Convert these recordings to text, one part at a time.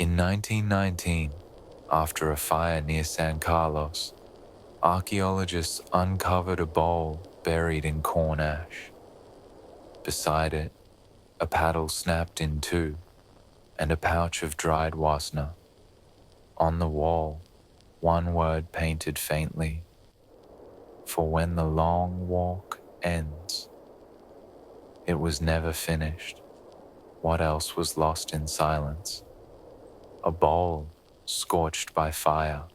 In 1919, after a fire near San Carlos, archaeologists uncovered a bowl buried in corn ash. Beside it, a paddle snapped in two, and a pouch of dried wasna. On the wall, one word painted faintly, for when the long walk ends. It was never finished. What else was lost in silence? A bowl scorched by fire,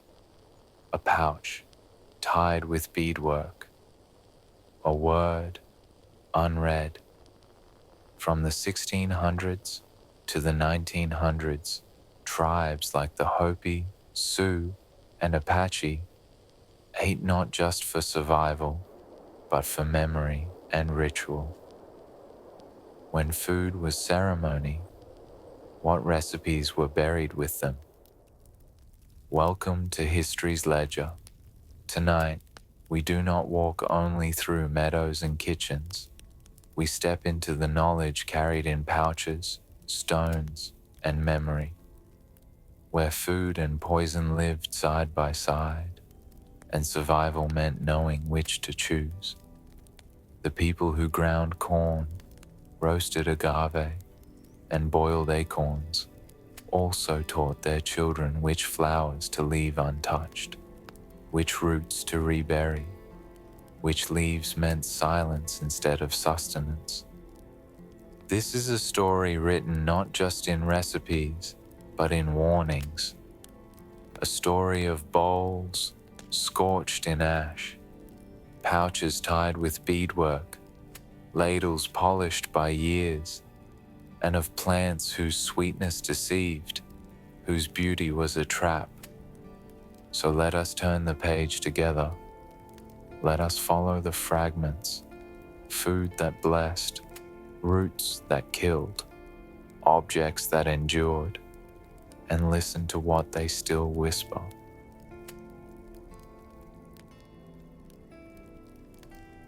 a pouch tied with beadwork, a word unread. From the 1600s to the 1900s, tribes like the Hopi, Sioux, and Apache ate not just for survival, but for memory and ritual. When food was ceremony, what recipes were buried with them? Welcome to History's Ledger. Tonight, we do not walk only through meadows and kitchens. We step into the knowledge carried in pouches, stones, and memory, where food and poison lived side by side, and survival meant knowing which to choose. The people who ground corn, roasted agave, and boiled acorns also taught their children which flowers to leave untouched, which roots to rebury, which leaves meant silence instead of sustenance. This is a story written not just in recipes, but in warnings. A story of bowls scorched in ash, pouches tied with beadwork, ladles polished by years, and of plants whose sweetness deceived, whose beauty was a trap. So let us turn the page together. Let us follow the fragments, food that blessed, roots that killed, objects that endured, and listen to what they still whisper.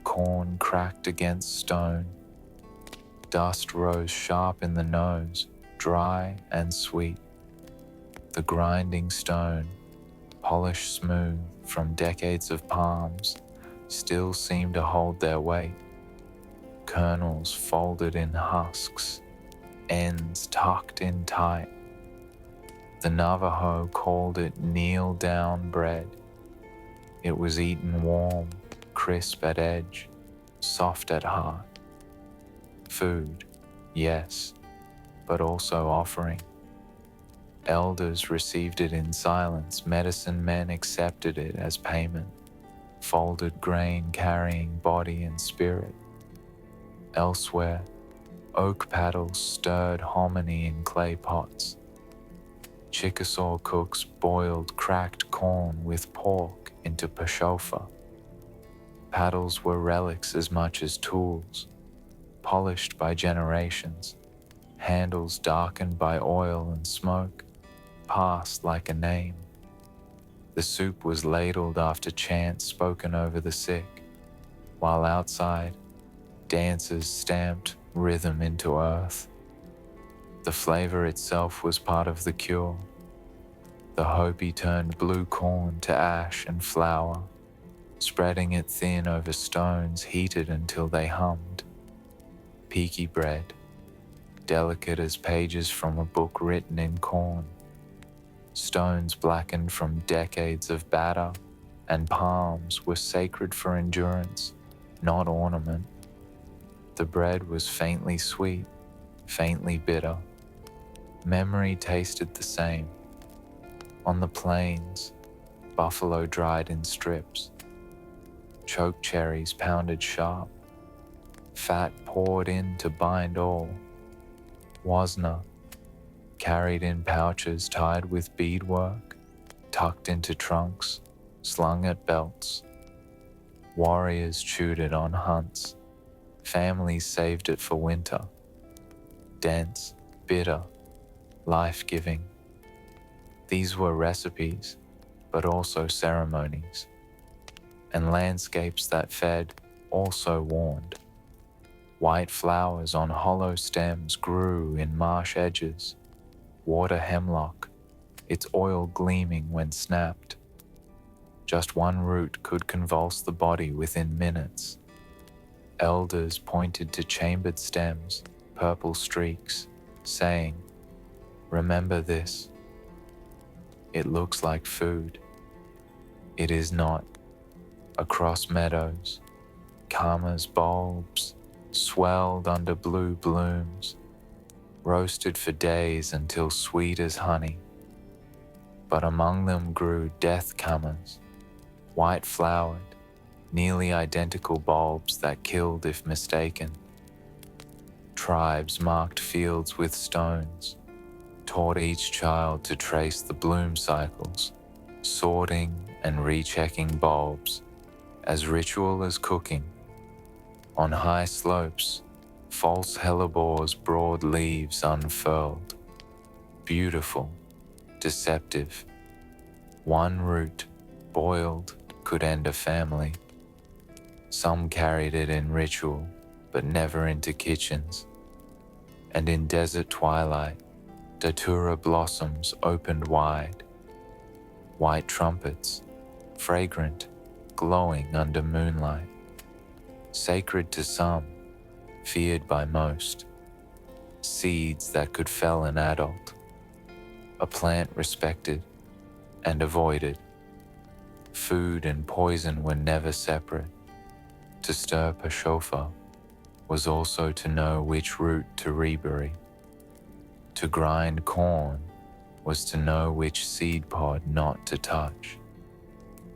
Corn cracked against stone. Dust rose sharp in the nose, dry and sweet. The grinding stone, polished smooth from decades of palms, still seemed to hold their weight. Kernels folded in husks, ends tucked in tight. The Navajo called it kneel-down bread. It was eaten warm, crisp at edge, soft at heart. Food, yes, but also offering. Elders received it in silence. Medicine men accepted it as payment. Folded grain carrying body and spirit. Elsewhere, oak paddles stirred hominy in clay pots. Chickasaw cooks boiled cracked corn with pork into pashofa. Paddles were relics as much as tools, polished by generations, handles darkened by oil and smoke, passed like a name. The soup was ladled after chants spoken over the sick, while outside, dancers stamped rhythm into earth. The flavor itself was part of the cure. The Hopi turned blue corn to ash and flour, spreading it thin over stones heated until they hummed. Peaky bread, delicate as pages from a book written in corn. Stones blackened from decades of batter, and palms were sacred for endurance, not ornament. The bread was faintly sweet, faintly bitter. Memory tasted the same. On the plains, buffalo dried in strips. Choke cherries pounded sharp. Fat poured in to bind all. Wasna, carried in pouches tied with beadwork, tucked into trunks, slung at belts. Warriors chewed it on hunts. Families saved it for winter. Dense, bitter, life-giving. These were recipes, but also ceremonies. And landscapes that fed also warned. White flowers on hollow stems grew in marsh edges. Water hemlock its oil gleaming when snapped. Just one root could convulse the body within minutes. Elders pointed to chambered stems, purple streaks, saying, "Remember this. It looks like food. It is not." Across meadows, Karma's bulbs swelled under blue blooms, roasted for days until sweet as honey. But among them grew death Karmas, white-flowered, nearly identical bulbs that killed if mistaken. Tribes marked fields with stones, taught each child to trace the bloom cycles, sorting and rechecking bulbs, as ritual as cooking. On high slopes, false hellebor's broad leaves unfurled, beautiful, deceptive. One root, boiled, could end a family. Some carried it in ritual, but never into kitchens. And in desert twilight, datura blossoms opened wide. White trumpets, fragrant, glowing under moonlight. Sacred to some, feared by most. Seeds that could fell an adult. A plant respected and avoided. Food and poison were never separate. To stir pashofa was also to know which root to rebury. To grind corn was to know which seed pod not to touch.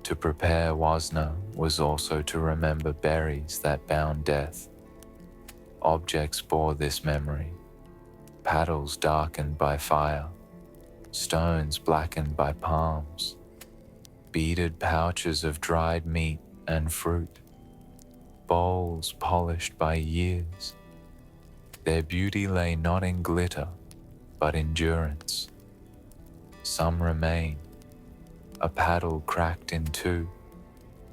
To prepare wasna was also to remember berries that bound death. Objects bore this memory, paddles darkened by fire, stones blackened by palms, beaded pouches of dried meat and fruit, bowls polished by years. Their beauty lay not in glitter, but endurance. Some remain, a paddle cracked in two,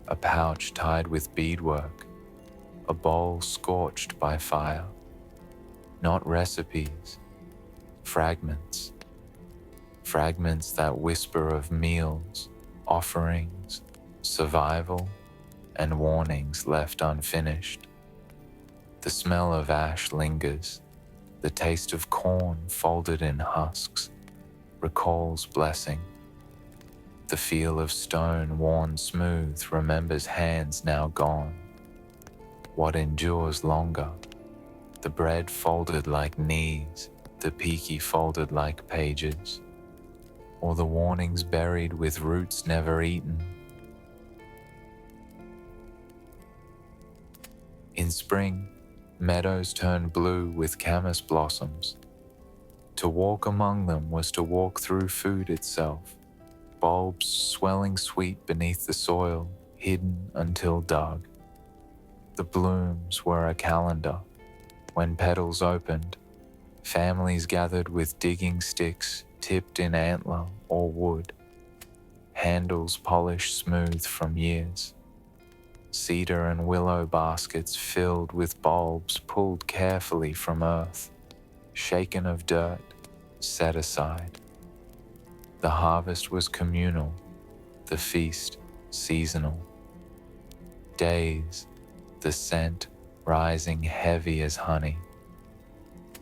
a pouch tied with beadwork, a bowl scorched by fire. Not recipes, fragments. Fragments that whisper of meals, offerings, survival, and warnings left unfinished. The smell of ash lingers. The taste of corn folded in husks recalls blessing. The feel of stone worn smooth remembers hands now gone. What endures longer? The bread folded like knees, the peaky folded like pages, or the warnings buried with roots never eaten? In spring, meadows turned blue with camas blossoms. To walk among them was to walk through food itself, bulbs swelling sweet beneath the soil, hidden until dug. The blooms were a calendar. When petals opened, families gathered with digging sticks tipped in antler or wood, handles polished smooth from years. Cedar and willow baskets filled with bulbs pulled carefully from earth, shaken of dirt, set aside. The harvest was communal, the feast seasonal. Days, the scent rising heavy as honey.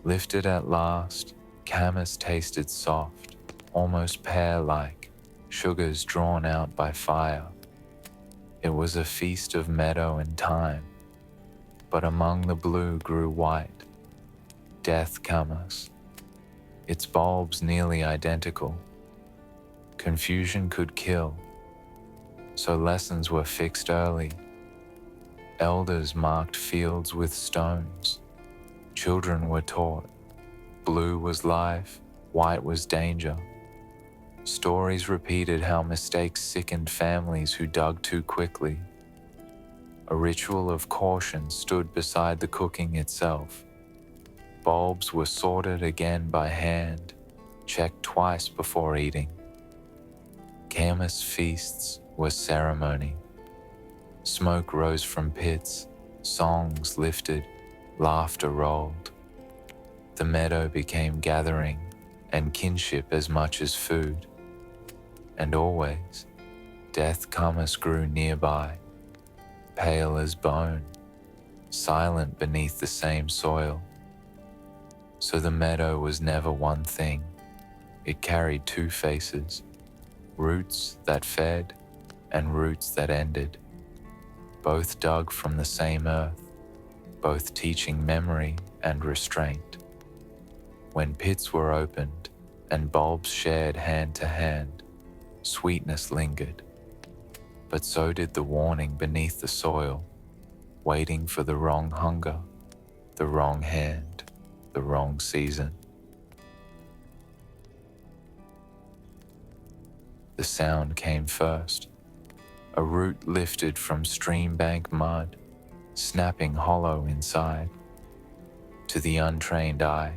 Lifted at last, camas tasted soft, almost pear-like, sugars drawn out by fire. It was a feast of meadow and time, but among the blue grew white, death camas, its bulbs nearly identical. Confusion could kill, so lessons were fixed early. Elders marked fields with stones. Children were taught. Blue was life, white was danger. Stories repeated how mistakes sickened families who dug too quickly. A ritual of caution stood beside the cooking itself. Bulbs were sorted again by hand, checked twice before eating. Camas feasts were ceremony. Smoke rose from pits, songs lifted, laughter rolled. The meadow became gathering and kinship as much as food. And always, death camas grew nearby, pale as bone, silent beneath the same soil. So the meadow was never one thing, it carried two faces, roots that fed and roots that ended, both dug from the same earth, both teaching memory and restraint. When pits were opened and bulbs shared hand to hand, sweetness lingered, but so did the warning beneath the soil, waiting for the wrong hunger, the wrong hand, the wrong season. The sound came first, a root lifted from stream bank mud, snapping hollow inside. To the untrained eye,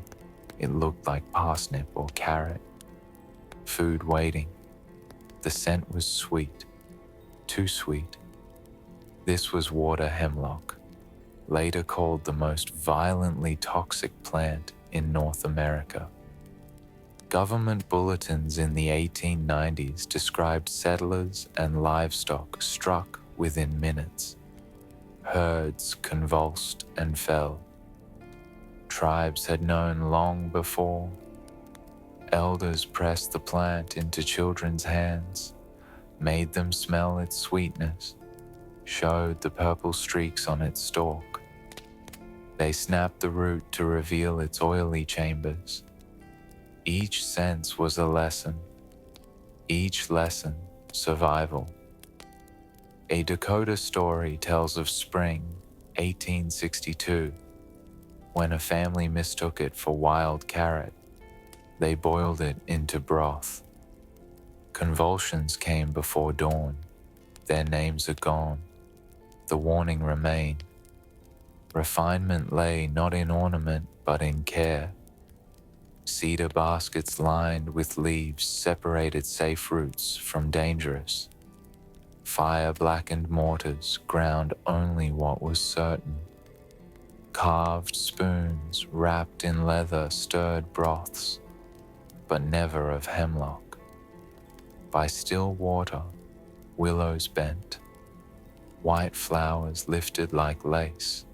it looked like parsnip or carrot, food waiting. The scent was sweet, too sweet. This was water hemlock, later called the most violently toxic plant in North America. Government bulletins in the 1890s described settlers and livestock struck within minutes. Herds convulsed and fell. Tribes had known long before. Elders pressed the plant into children's hands, made them smell its sweetness, showed the purple streaks on its stalk. They snapped the root to reveal its oily chambers. Each sense was a lesson, each lesson survival. A Dakota story tells of spring 1862, when a family mistook it for wild carrot. They boiled it into broth. Convulsions came before dawn. Their names are gone. The warning remained. Refinement lay not in ornament but in care. Cedar baskets lined with leaves separated safe roots from dangerous. Fire-blackened mortars ground only what was certain. Carved spoons wrapped in leather stirred broths, but never of hemlock. By still water, willows bent, white flowers lifted like lace.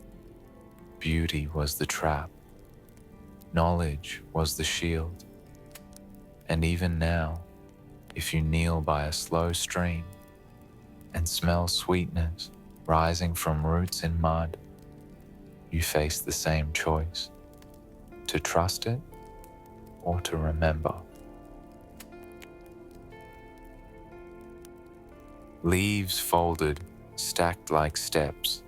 Beauty was the trap. Knowledge was the shield. And even now, if you kneel by a slow stream and smell sweetness rising from roots in mud, you face the same choice, to trust it or to remember. Leaves folded, stacked like steps.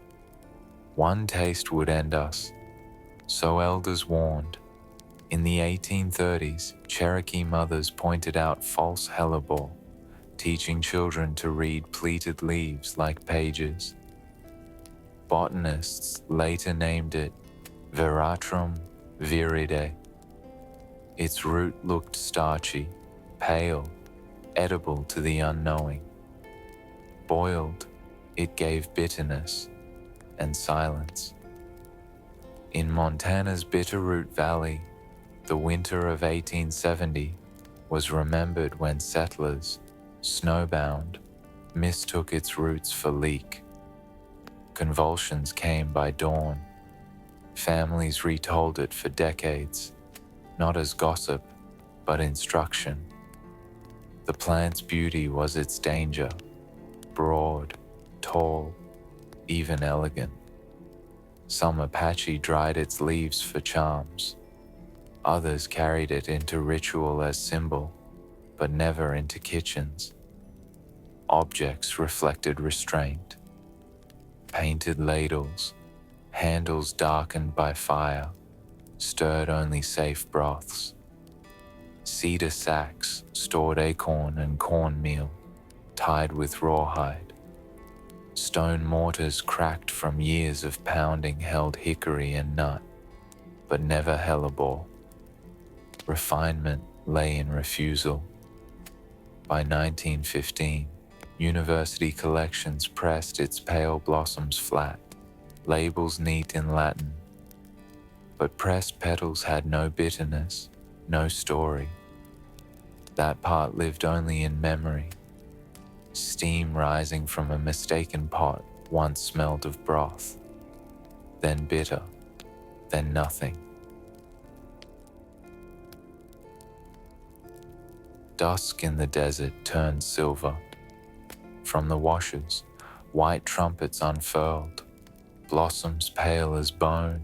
One taste would end us, so elders warned. In the 1830s, Cherokee mothers pointed out false hellebore, teaching children to read pleated leaves like pages. Botanists later named it Veratrum viride. Its root looked starchy, pale, edible to the unknowing. Boiled, it gave bitterness and silence. In Montana's Bitterroot Valley, the winter of 1870 was remembered when settlers, snowbound, mistook its roots for leek. Convulsions came by dawn. Families retold it for decades, not as gossip, but instruction. The plant's beauty was its danger, broad, tall, even elegant. Some Apache dried its leaves for charms. Others carried it into ritual as symbol, but never into kitchens. Objects reflected restraint. Painted ladles, handles darkened by fire, stirred only safe broths. Cedar sacks stored acorn and cornmeal, tied with rawhide. Stone mortars cracked from years of pounding held hickory and nut, but never hellebore. Refinement lay in refusal. By 1915, university collections pressed its pale blossoms flat, labels neat in Latin. But pressed petals had no bitterness, no story. That part lived only in memory. Steam rising from a mistaken pot once smelled of broth, then bitter, then nothing. Dusk in the desert turned silver. From the washes, white trumpets unfurled, blossoms pale as bone,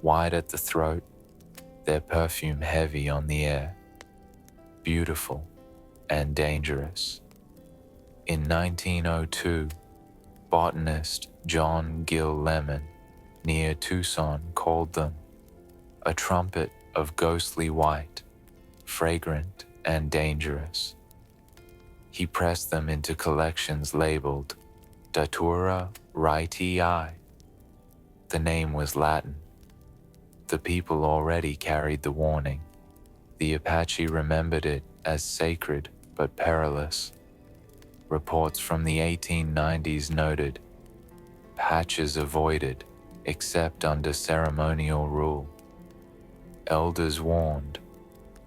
wide at the throat, their perfume heavy on the air, beautiful and dangerous. In 1902, botanist John Gill Lemon near Tucson called them a trumpet of ghostly white, fragrant and dangerous. He pressed them into collections labeled Datura Wrightii. The name was Latin. The people already carried the warning. The Apache remembered it as sacred but perilous. Reports from the 1890s noted, patches avoided except under ceremonial rule. Elders warned,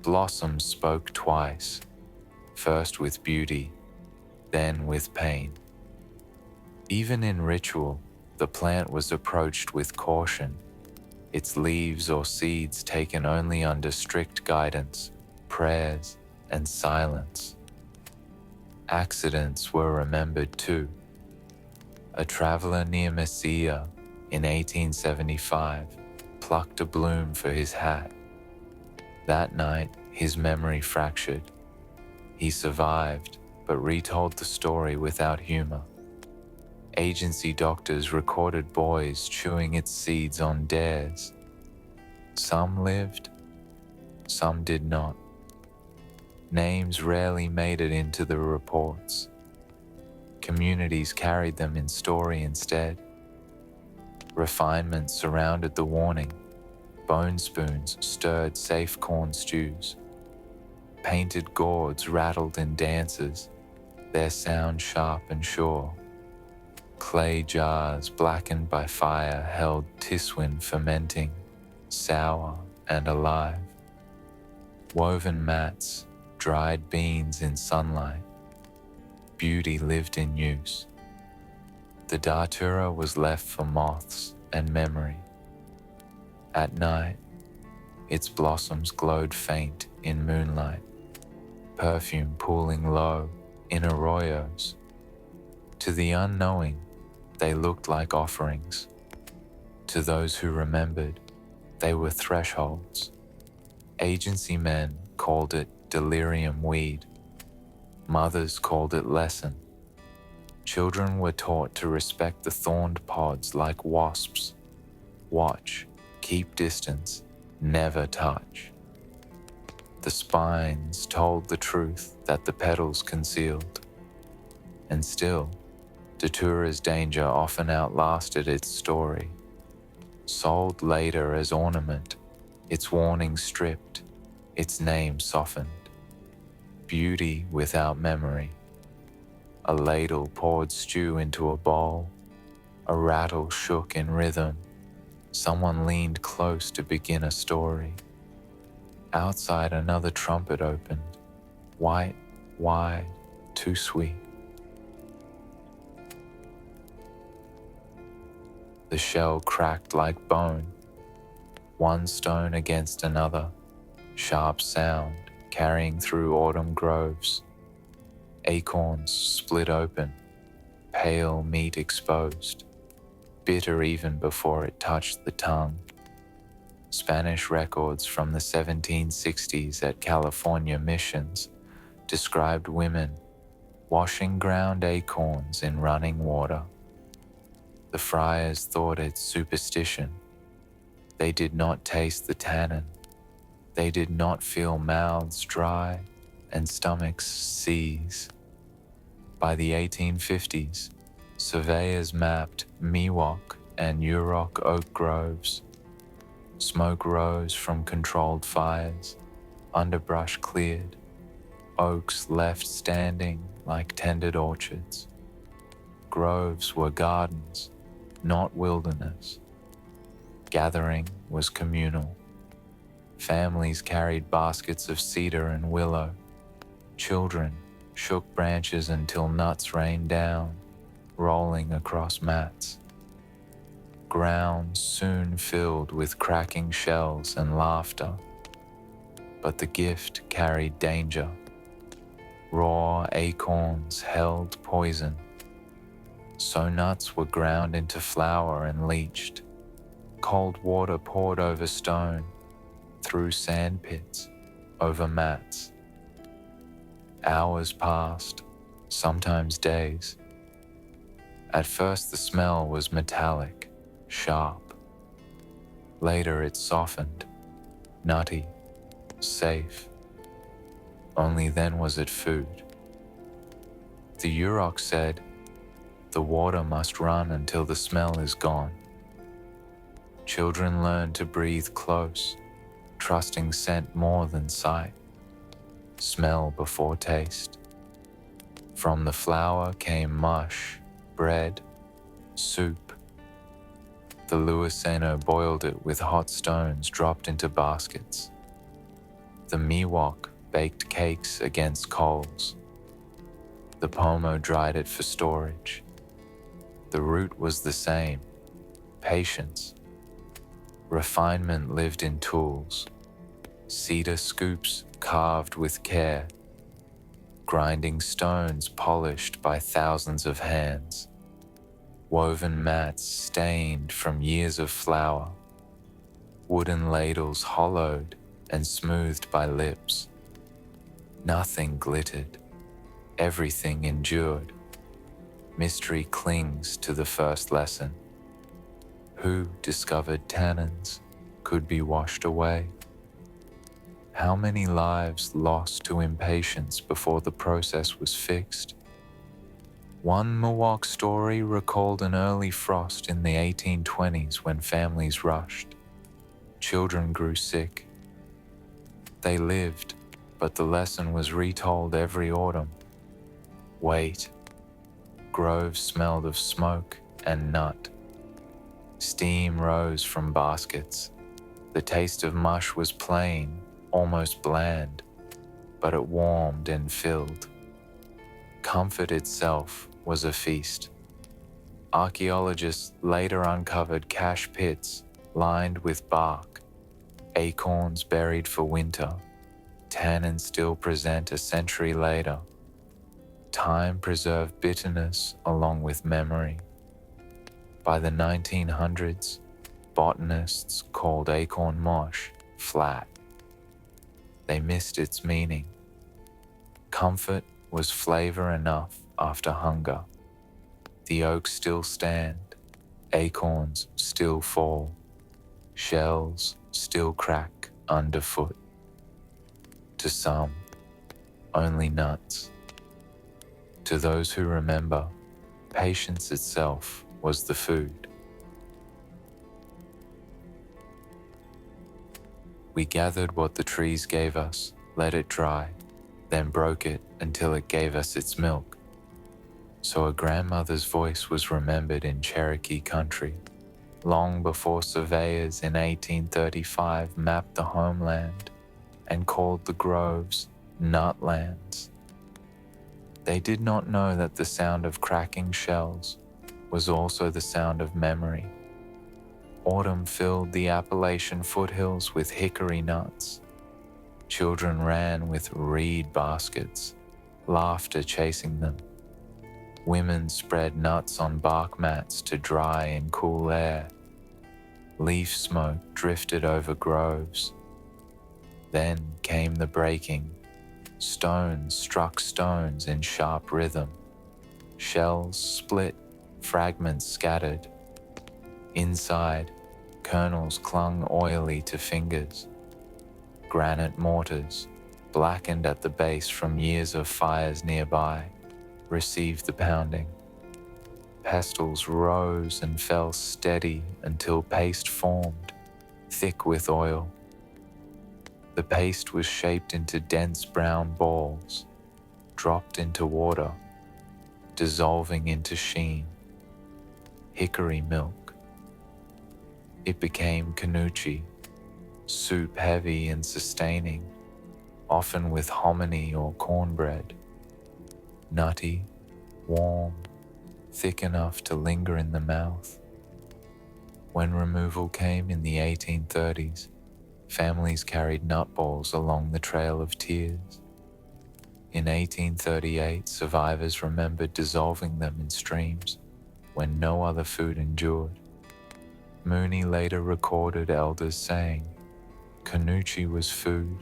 blossoms spoke twice, first with beauty, then with pain. Even in ritual, the plant was approached with caution, its leaves or seeds taken only under strict guidance, prayers, and silence. Accidents were remembered too. A traveler near Mesilla in 1875 plucked a bloom for his hat. That night, his memory fractured. He survived, but retold the story without humor. Agency doctors recorded boys chewing its seeds on dares. Some lived, some did not. Names rarely made it into the reports. Communities carried them in story instead. Refinement surrounded the warning. Bone spoons stirred safe corn stews. Painted gourds rattled in dances, their sound sharp and sure. Clay jars blackened by fire held tiswin fermenting, sour and alive. Woven mats, dried beans in sunlight. Beauty lived in use. The datura was left for moths and memory. At night, its blossoms glowed faint in moonlight, perfume pooling low in arroyos. To the unknowing, they looked like offerings. To those who remembered, they were thresholds. Agency men called it delirium weed. Mothers called it lesson. Children were taught to respect the thorned pods like wasps. Watch, keep distance, never touch. The spines told the truth that the petals concealed. And still, Datura's danger often outlasted its story. Sold later as ornament, its warning stripped, its name softened. Beauty without memory. A ladle poured stew into a bowl. A rattle shook in rhythm. Someone leaned close to begin a story. Outside, another trumpet opened. White, wide, too sweet. The shell cracked like bone, one stone against another, sharp sound carrying through autumn groves. Acorns split open, pale meat exposed, bitter even before it touched the tongue. Spanish records from the 1760s at California missions described women washing ground acorns in running water. The friars thought it superstition. They did not taste the tannin. They did not feel mouths dry and stomachs seize. By the 1850s, surveyors mapped Miwok and Yurok oak groves. Smoke rose from controlled fires, underbrush cleared, oaks left standing like tended orchards. Groves were gardens, not wilderness. Gathering was communal. Families carried baskets of cedar and willow. Children shook branches until nuts rained down, rolling across mats. Ground soon filled with cracking shells and laughter. But the gift carried danger. Raw acorns held poison, so nuts were ground into flour and leached. Cold water poured over stone, through sand pits, over mats. Hours passed, sometimes days. At first the smell was metallic, sharp. Later it softened, nutty, safe. Only then was it food. The Yurok said, "The water must run until the smell is gone." Children learn to breathe close, trusting scent more than sight. Smell before taste. From the flour came mush, bread, soup. The Luiseno boiled it with hot stones dropped into baskets. The Miwok baked cakes against coals. The Pomo dried it for storage. The root was the same, patience. Refinement lived in tools, cedar scoops carved with care, grinding stones polished by thousands of hands, woven mats stained from years of flour, wooden ladles hollowed and smoothed by lips. Nothing glittered, everything endured. Mystery clings to the first lesson. Who discovered tannins could be washed away? How many lives lost to impatience before the process was fixed? One Miwok story recalled an early frost in the 1820s when families rushed. Children grew sick. They lived, but the lesson was retold every autumn. Wait. Groves smelled of smoke and nut. Steam rose from baskets. The taste of mush was plain, almost bland, but it warmed and filled. Comfort itself was a feast. Archaeologists later uncovered cache pits lined with bark, acorns buried for winter, tannins still present a century later. Time preserved bitterness along with memory. By the 1900s, botanists called acorn mosh flat. They missed its meaning. Comfort was flavor enough after hunger. The oaks still stand, acorns still fall, shells still crack underfoot. To some, only nuts. To those who remember, patience itself was the food. We gathered what the trees gave us, let it dry, then broke it until it gave us its milk. So a grandmother's voice was remembered in Cherokee country, long before surveyors in 1835 mapped the homeland and called the groves nutlands. They did not know that the sound of cracking shells was also the sound of memory. Autumn filled the Appalachian foothills with hickory nuts. Children ran with reed baskets, laughter chasing them. Women spread nuts on bark mats to dry in cool air. Leaf smoke drifted over groves. Then came the breaking. Stones struck stones in sharp rhythm. Shells split, fragments scattered. Inside, kernels clung oily to fingers. Granite mortars, blackened at the base from years of fires nearby, received the pounding. Pestles rose and fell steady until paste formed, thick with oil. The paste was shaped into dense brown balls, dropped into water, dissolving into sheen. Hickory milk. It became kanuchi, soup heavy and sustaining. often with hominy or cornbread, nutty, warm, thick enough to linger in the mouth. When removal came in the 1830s, families carried nutballs along the Trail of Tears. In 1838, survivors remembered dissolving them in streams when no other food endured. Mooney later recorded elders saying, "Canucci was food,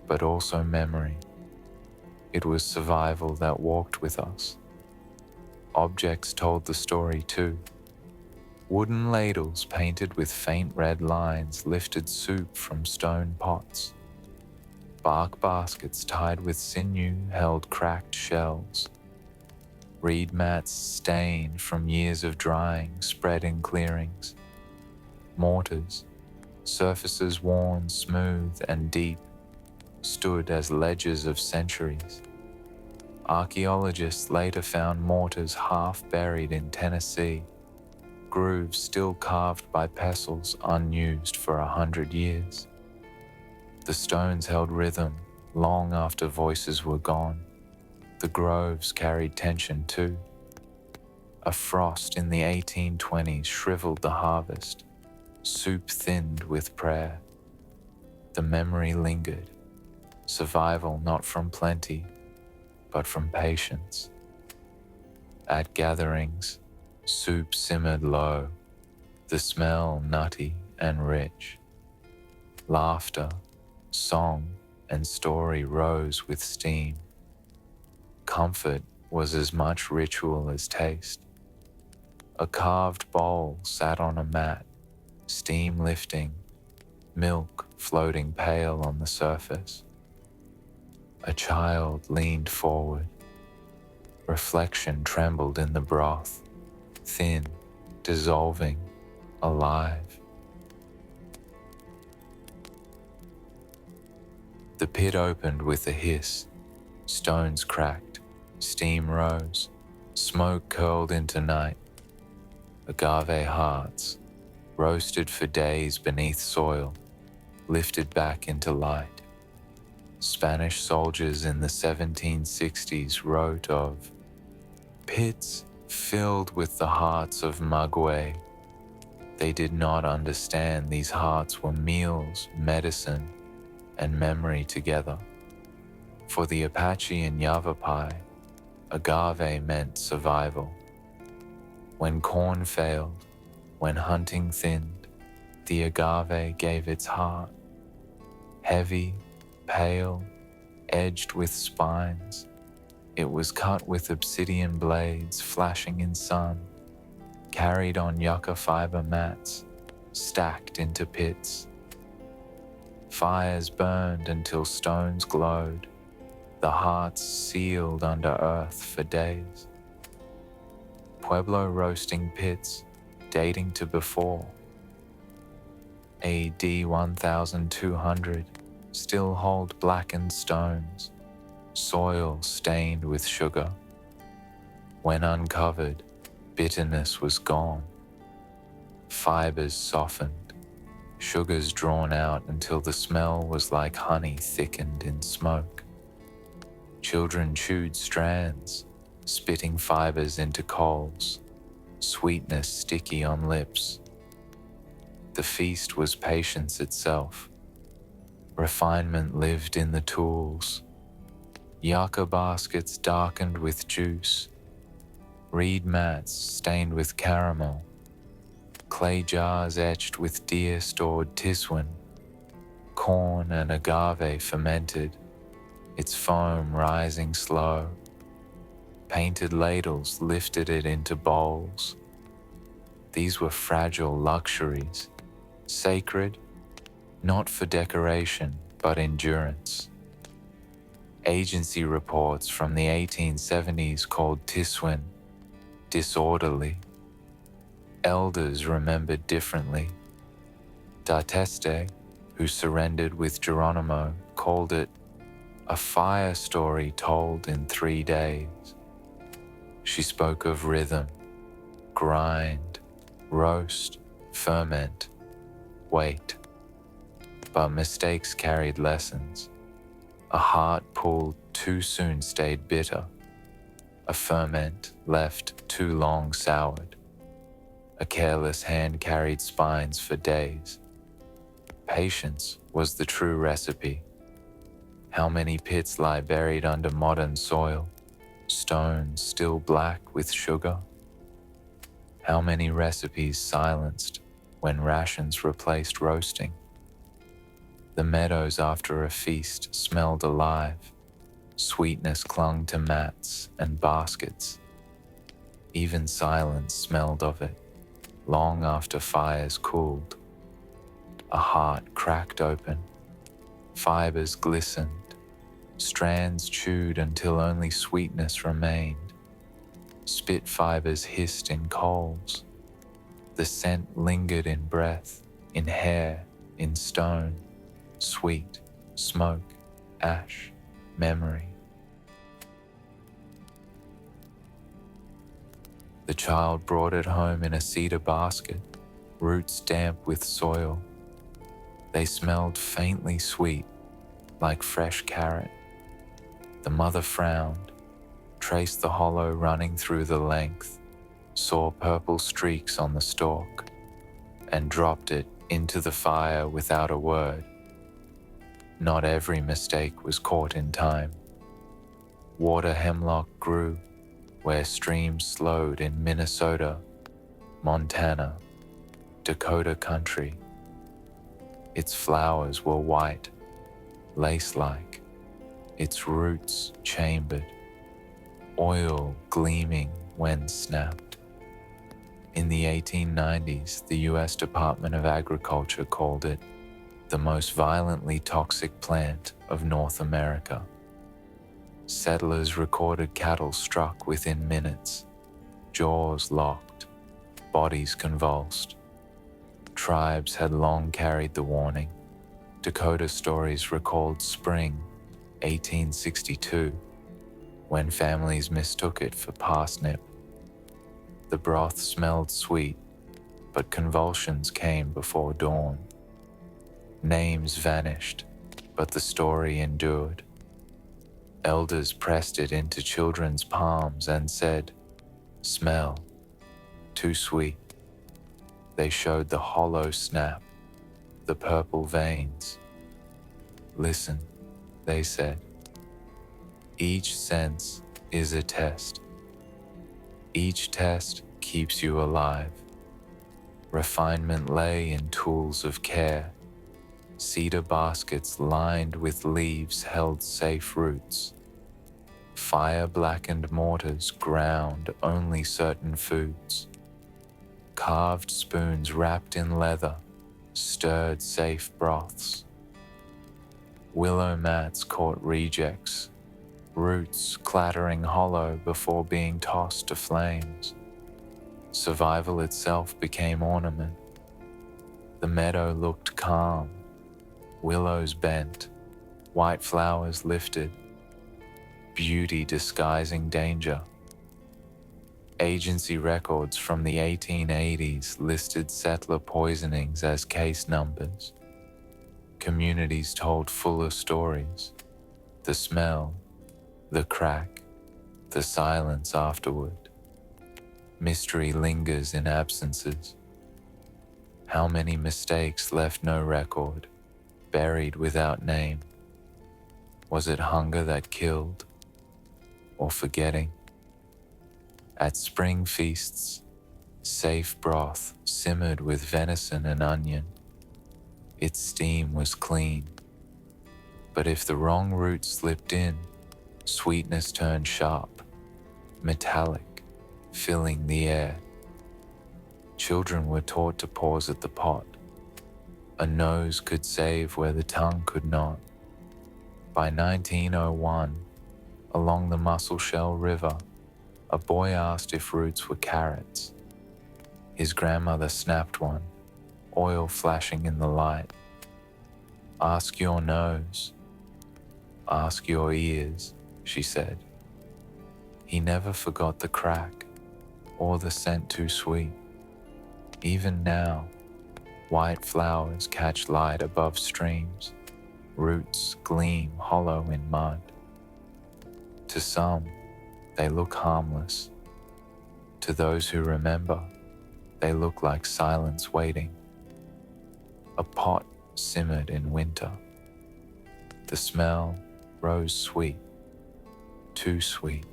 but also memory. It was survival that walked with us." Objects told the story too. Wooden ladles painted with faint red lines lifted soup from stone pots. Bark baskets tied with sinew held cracked shells. Reed mats stained from years of drying spread in clearings. Mortars, surfaces worn smooth and deep, stood as ledges of centuries. Archaeologists later found mortars half buried in Tennessee, grooves still carved by pestles unused for 100 years. The stones held rhythm long after voices were gone. The groves carried tension too. A frost in the 1820s shriveled the harvest, soup thinned with prayer. The memory lingered, survival not from plenty, but from patience. At gatherings, soup simmered low, the smell nutty and rich. Laughter, song, and story rose with steam. Comfort was as much ritual as taste. A carved bowl sat on a mat, steam lifting, milk floating pale on the surface. A child leaned forward. Reflection trembled in the broth, thin, dissolving, alive. The pit opened with a hiss. Stones cracked, steam rose, smoke curled into night. Agave hearts, roasted for days beneath soil, lifted back into light. Spanish soldiers in the 1760s wrote of pits filled with the hearts of maguey. They did not understand these hearts were meals, medicine, and memory together. For the Apache and Yavapai, agave meant survival. When corn failed, when hunting thinned, the agave gave its heart. Heavy, pale, edged with spines, it was cut with obsidian blades flashing in sun, carried on yucca fiber mats, stacked into pits. Fires burned until stones glowed, the hearts sealed under earth for days. Pueblo roasting pits dating to before AD 1200 still hold blackened stones, soil stained with sugar. When uncovered, bitterness was gone. Fibers softened, sugars drawn out until the smell was like honey thickened in smoke. Children chewed strands, spitting fibers into coals, sweetness sticky on lips. The feast was patience itself. Refinement lived in the tools. Yucca baskets darkened with juice, reed mats stained with caramel, clay jars etched with deer-stored tiswin, corn and agave fermented, its foam rising slow. Painted ladles lifted it into bowls. These were fragile luxuries, sacred, not for decoration, but endurance. Agency reports from the 1870s called tiswin disorderly. Elders remembered differently. D'Arteste, who surrendered with Geronimo, called it a fire story told in 3 days. She spoke of rhythm, grind, roast, ferment, wait. But mistakes carried lessons. A heart pulled too soon stayed bitter, a ferment left too long soured. A careless hand carried spines for days. Patience was the true recipe. How many pits lie buried under modern soil, stones still black with sugar? How many recipes silenced when rations replaced roasting? The meadows after a feast smelled alive. Sweetness clung to mats and baskets. Even silence smelled of it, long after fires cooled. A heart cracked open, fibers glistened, strands chewed until only sweetness remained. Spit fibers hissed in coals. The scent lingered in breath, in hair, in stone, sweet, smoke, ash, memory. The child brought it home in a cedar basket, roots damp with soil. They smelled faintly sweet, like fresh carrot. The mother frowned, traced the hollow running through the length, saw purple streaks on the stalk, and dropped it into the fire without a word. Not every mistake was caught in time. Water hemlock grew where streams slowed in Minnesota, Montana, Dakota country. Its flowers were white, lace-like, its roots chambered, oil gleaming when snapped. In the 1890s, the US Department of Agriculture called it the most violently toxic plant of North America. Settlers recorded cattle struck within minutes, jaws locked, bodies convulsed. Tribes had long carried the warning. Dakota stories recalled spring 1862, when families mistook it for parsnip. The broth smelled sweet, but convulsions came before dawn. Names vanished, but the story endured. Elders pressed it into children's palms and said, "Smell, too sweet." They showed the hollow snap, the purple veins. "Listen," they said. Each sense is a test. Each test keeps you alive. Refinement lay in tools of care. Cedar baskets lined with leaves held safe roots. Fire-blackened mortars ground only certain foods. Carved spoons wrapped in leather stirred safe broths. Willow mats caught rejects, roots clattering hollow before being tossed to flames. Survival itself became ornament. The meadow looked calm, willows bent, white flowers lifted, beauty disguising danger. Agency records from the 1880s listed settler poisonings as case numbers. Communities told fuller stories. The smell, the crack, the silence afterward. Mystery lingers in absences. How many mistakes left no record, buried without name? Was it hunger that killed, or forgetting? At spring feasts, safe broth simmered with venison and onion. Its steam was clean. But if the wrong root slipped in, sweetness turned sharp, metallic, filling the air. Children were taught to pause at the pot. A nose could save where the tongue could not. By 1901, along the Musselshell River, a boy asked if roots were carrots. His grandmother snapped one, oil flashing in the light. "Ask your nose, ask your ears," she said. He never forgot the crack or the scent too sweet. Even now, white flowers catch light above streams. Roots gleam hollow in mud. To some, they look harmless. To those who remember, they look like silence waiting. A pot simmered in winter. The smell rose sweet, too sweet.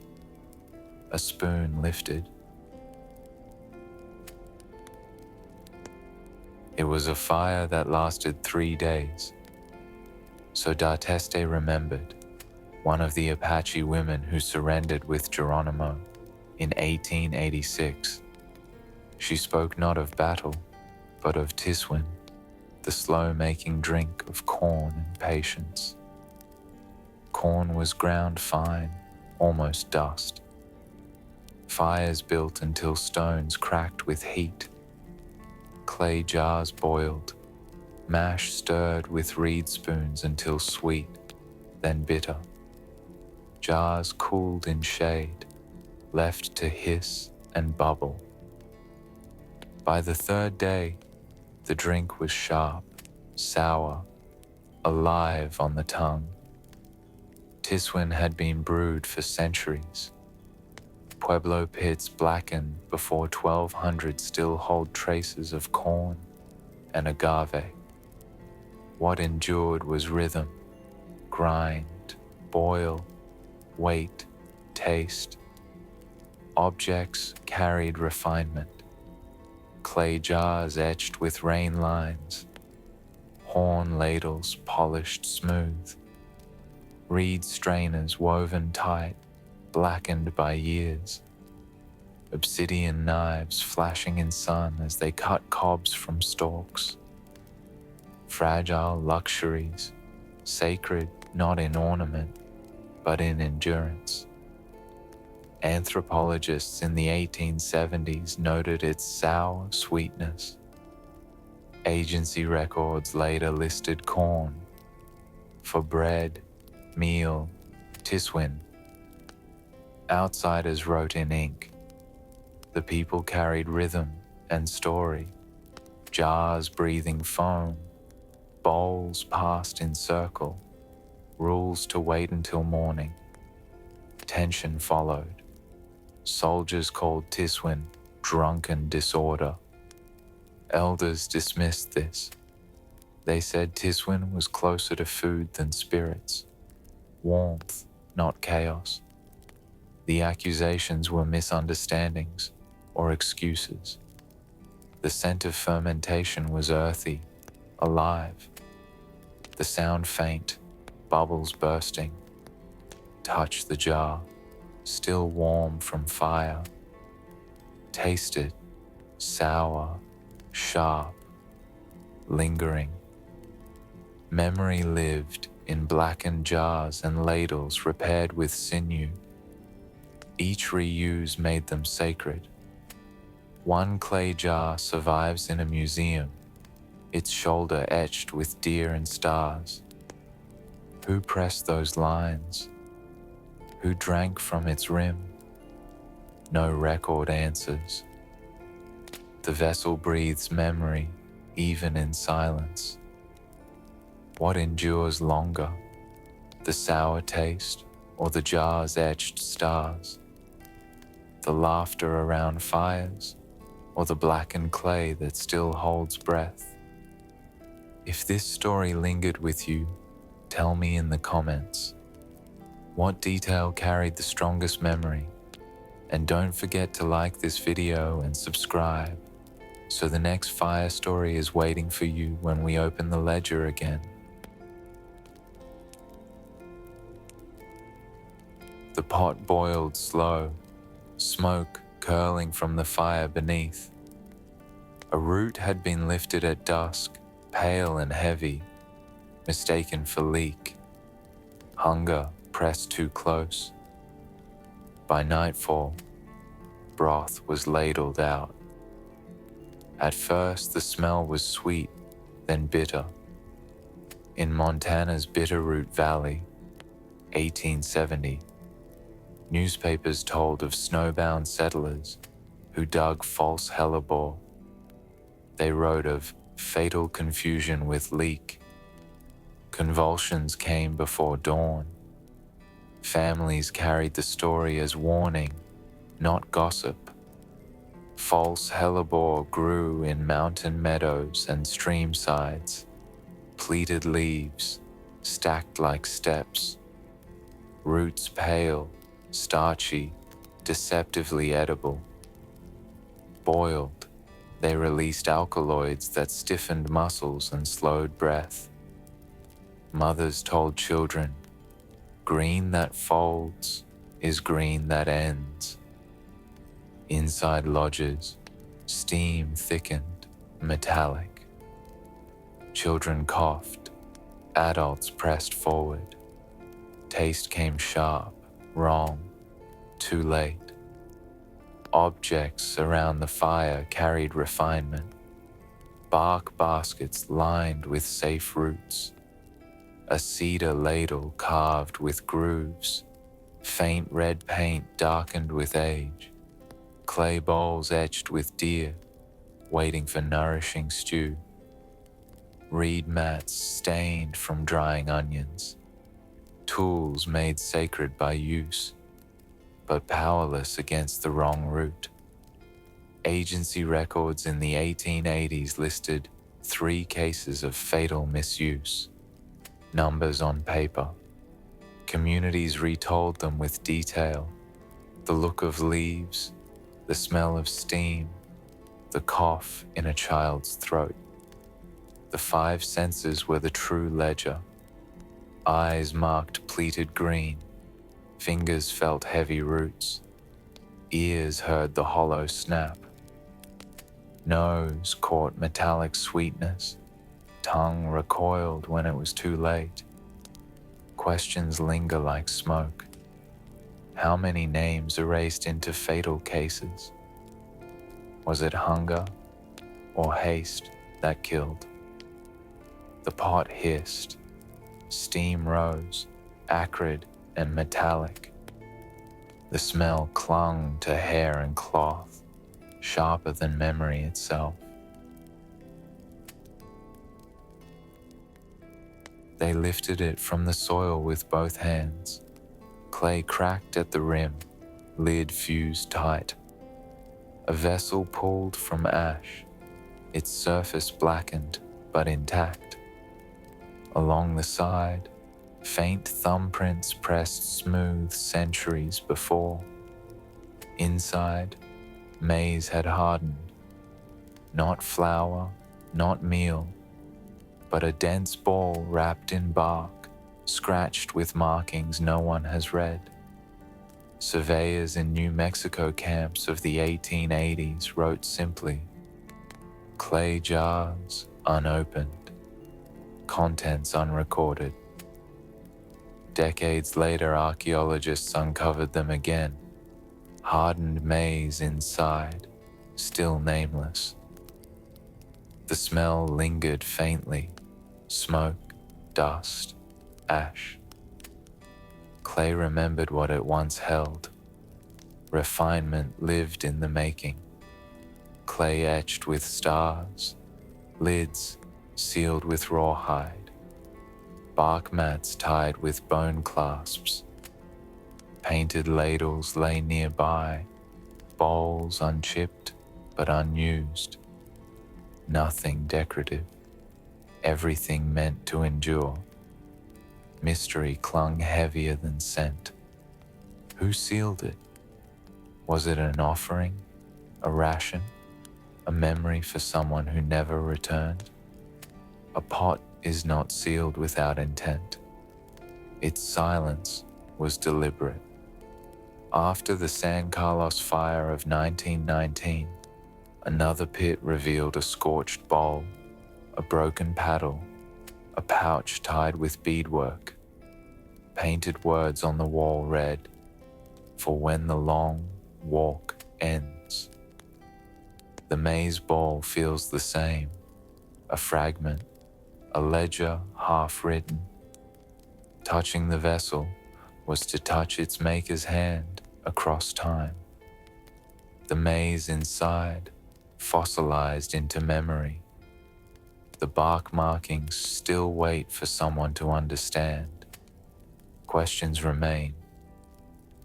A spoon lifted. It was a fire that lasted 3 days. So D'Arteste remembered, one of the Apache women who surrendered with Geronimo in 1886. She spoke not of battle, but of Tiswin, the slow-making drink of corn and patience. Corn was ground fine, almost dust. Fires built until stones cracked with heat. Clay jars boiled, mash stirred with reed spoons until sweet, then bitter. Jars cooled in shade, left to hiss and bubble. By the 3rd day, the drink was sharp, sour, alive on the tongue. Tiswin had been brewed for centuries. Pueblo pits blackened before 1200 still hold traces of corn and agave. What endured was rhythm, grind, boil, wait, taste. Objects carried refinement. Clay jars etched with rain lines. Horn ladles polished smooth. Reed strainers woven tight, blackened by years. Obsidian knives flashing in sun as they cut cobs from stalks. Fragile luxuries, sacred not in ornament, but in endurance. Anthropologists in the 1870s noted its sour sweetness. Agency records later listed corn for bread, meal, Tiswin. Outsiders wrote in ink. The people carried rhythm and story, jars breathing foam, bowls passed in circle, rules to wait until morning. Tension followed. Soldiers called Tiswin drunken disorder. Elders dismissed this. They said Tiswin was closer to food than spirits. Warmth, not chaos. The accusations were misunderstandings or excuses. The scent of fermentation was earthy, alive. The sound faint, bubbles bursting. Touch the jar, still warm from fire. Taste it, sour, sharp, lingering. Memory lived in blackened jars and ladles repaired with sinew. Each reuse made them sacred. One clay jar survives in a museum, its shoulder etched with deer and stars. Who pressed those lines? Who drank from its rim? No record answers. The vessel breathes memory, even in silence. What endures longer, the sour taste or the jar's etched stars? The laughter around fires or the blackened clay that still holds breath? If this story lingered with you, tell me in the comments. What detail carried the strongest memory? And don't forget to like this video and subscribe, so the next fire story is waiting for you when we open the ledger again. The pot boiled slow, smoke curling from the fire beneath. A root had been lifted at dusk, pale and heavy, mistaken for leek. Hunger pressed too close. By nightfall, broth was ladled out. At first, the smell was sweet, then bitter. In Montana's Bitterroot Valley, 1870, newspapers told of snowbound settlers who dug false hellebore. They wrote of fatal confusion with leek. Convulsions came before dawn. Families carried the story as warning, not gossip. False hellebore grew in mountain meadows and stream sides, pleated leaves, stacked like steps, roots pale, starchy, deceptively edible. Boiled, they released alkaloids that stiffened muscles and slowed breath. Mothers told children, green that folds is green that ends. Inside lodges, steam thickened, metallic. Children coughed, adults pressed forward. Taste came sharp, wrong, too late. Objects around the fire carried refinement. Bark baskets lined with safe roots. A cedar ladle carved with grooves. Faint red paint darkened with age. Clay bowls etched with deer, waiting for nourishing stew. Reed mats stained from drying onions. Tools made sacred by use, but powerless against the wrong root. Agency records in the 1880s listed 3 cases of fatal misuse. Numbers on paper. Communities retold them with detail. The look of leaves, the smell of steam, the cough in a child's throat. The 5 senses were the true ledger. Eyes marked pleated green. Fingers felt heavy roots. Ears heard the hollow snap. Nose caught metallic sweetness. Tongue recoiled when it was too late. Questions linger like smoke. How many names erased into fatal cases? Was it hunger or haste that killed? The pot hissed. Steam rose, acrid and metallic. The smell clung to hair and cloth, sharper than memory itself. They lifted it from the soil with both hands. Clay cracked at the rim, lid fused tight. A vessel pulled from ash, its surface blackened but intact. Along the side, faint thumbprints pressed smooth centuries before. Inside, maize had hardened. Not flour, not meal, but a dense ball wrapped in bark, scratched with markings no one has read. Surveyors in New Mexico camps of the 1880s wrote simply, clay jars unopened, contents unrecorded. Decades later, archaeologists uncovered them again, hardened maize inside, still nameless. The smell lingered faintly, smoke, dust, ash. Clay remembered what it once held. Refinement lived in the making. Clay etched with stars, lids sealed with rawhide, bark mats tied with bone clasps. Painted ladles lay nearby, bowls unchipped but unused. Nothing decorative, everything meant to endure. Mystery clung heavier than scent. Who sealed it? Was it an offering, a ration, a memory for someone who never returned? A pot is not sealed without intent. Its silence was deliberate. After the San Carlos fire of 1919, another pit revealed a scorched bowl, a broken paddle, a pouch tied with beadwork. Painted words on the wall read, "For when the long walk ends." The maize ball feels the same, a fragment, a ledger half written. Touching the vessel was to touch its maker's hand across time. The maize inside fossilized into memory. The bark markings still wait for someone to understand. Questions remain.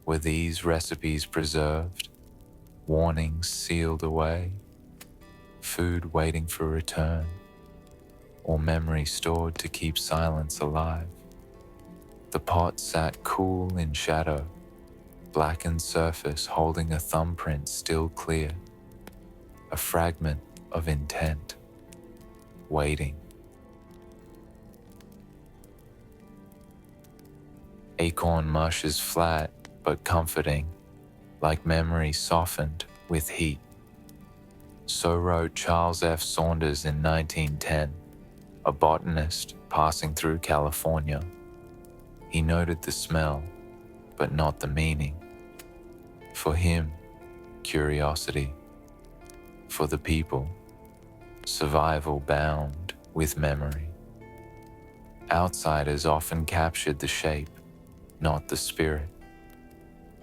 Were these recipes preserved? Warnings sealed away? Food waiting for return? Or memory stored to keep silence alive? The pot sat cool in shadow, blackened surface holding a thumbprint still clear, a fragment of intent, waiting. Acorn mush is flat but comforting, like memory softened with heat. So wrote Charles F. Saunders in 1910, a botanist passing through California. He noted the smell, but not the meaning. For him, curiosity. For the people, survival bound with memory. Outsiders often captured the shape, not the spirit.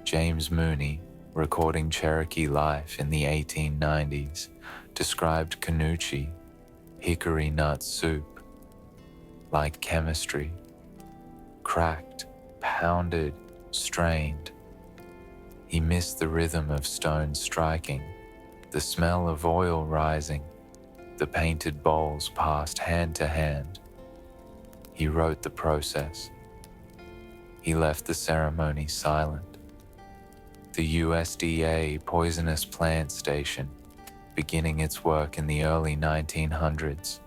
James Mooney, recording Cherokee life in the 1890s, described Canucci, hickory nut soup, like chemistry, cracked, pounded, strained. He missed the rhythm of stone striking, the smell of oil rising, the painted bowls passed hand to hand. He wrote the process. He left the ceremony silent. The USDA Poisonous Plant Station, beginning its work in the early 1900s,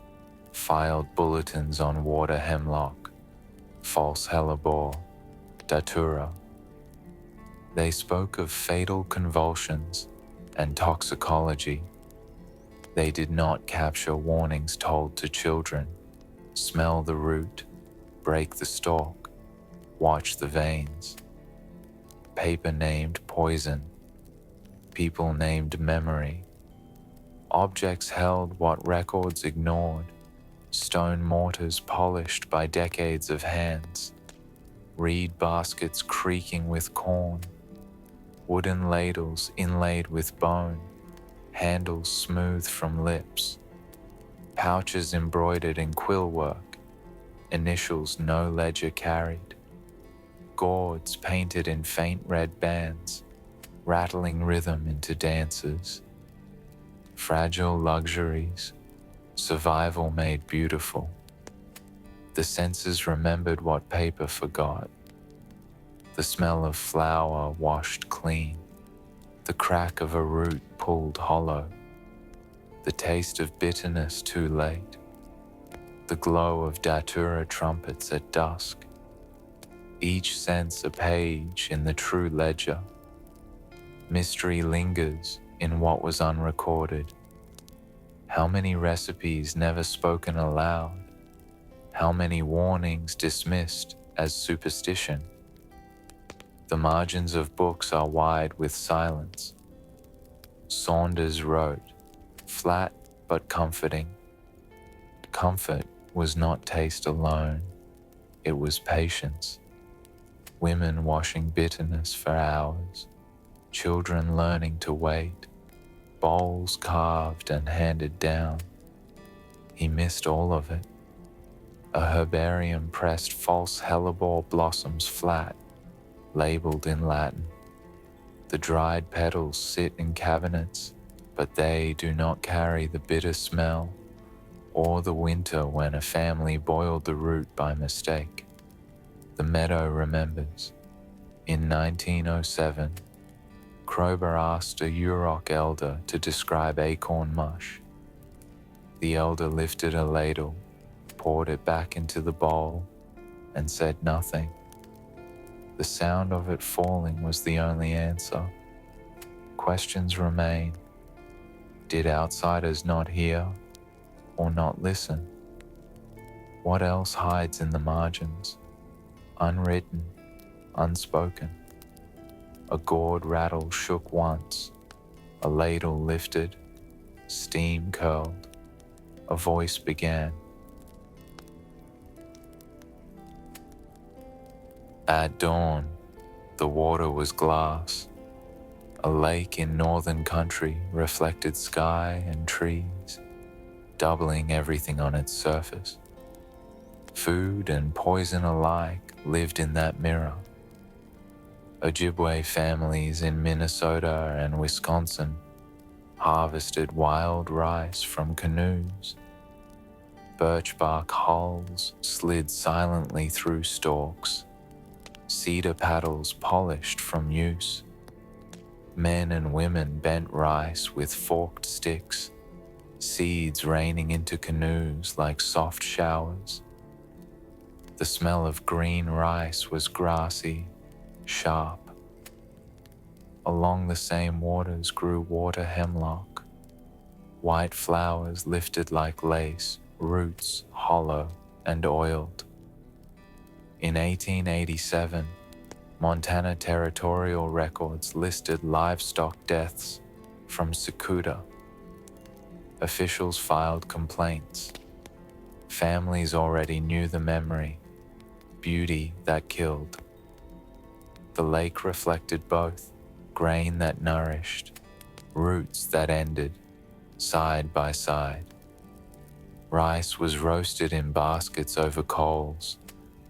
filed bulletins on water hemlock, false hellebore, datura. They spoke of fatal convulsions and toxicology. They did not capture warnings told to children: smell the root, break the stalk, watch the veins. Paper named poison, people named memory. Objects held what records ignored, stone mortars polished by decades of hands, reed baskets creaking with corn, wooden ladles inlaid with bone, handles smooth from lips, pouches embroidered in quill work, initials no ledger carried, gourds painted in faint red bands, rattling rhythm into dances. Fragile luxuries, survival made beautiful. The senses remembered what paper forgot. The smell of flour washed clean, the crack of a root pulled hollow, the taste of bitterness too late, the glow of datura trumpets at dusk. Each sense a page in the true ledger. Mystery lingers in what was unrecorded. How many recipes never spoken aloud? How many warnings dismissed as superstition? The margins of books are wide with silence. Saunders wrote, flat but comforting. Comfort was not taste alone, it was patience. Women washing bitterness for hours, children learning to wait, bowls carved and handed down. He missed all of it. A herbarium pressed false hellebore blossoms flat, labeled in Latin. The dried petals sit in cabinets, but they do not carry the bitter smell or the winter when a family boiled the root by mistake. The meadow remembers. In 1907, Kroeber asked a Yurok elder to describe acorn mush. The elder lifted a ladle, poured it back into the bowl, and said nothing. The sound of it falling was the only answer. Questions remain. Did outsiders not hear or not listen? What else hides in the margins? Unwritten, unspoken. A gourd rattle shook once, a ladle lifted, steam curled, a voice began. At dawn, the water was glass. A lake in northern country reflected sky and trees. doubling everything on its surface. Food and poison alike lived in that mirror. Ojibwe families in Minnesota and Wisconsin harvested wild rice from canoes. Birch bark hulls slid silently through stalks, cedar paddles polished from use. Men and women bent rice with forked sticks, seeds raining into canoes like soft showers. The smell of green rice was grassy, sharp. Along the same waters grew water hemlock, white flowers lifted like lace, roots hollow and oiled. In 1887, Montana territorial records listed livestock deaths from cicuda. Officials filed complaints. Families already knew the memory, beauty that killed. The lake reflected both, grain that nourished, roots that ended, side by side. Rice was roasted in baskets over coals,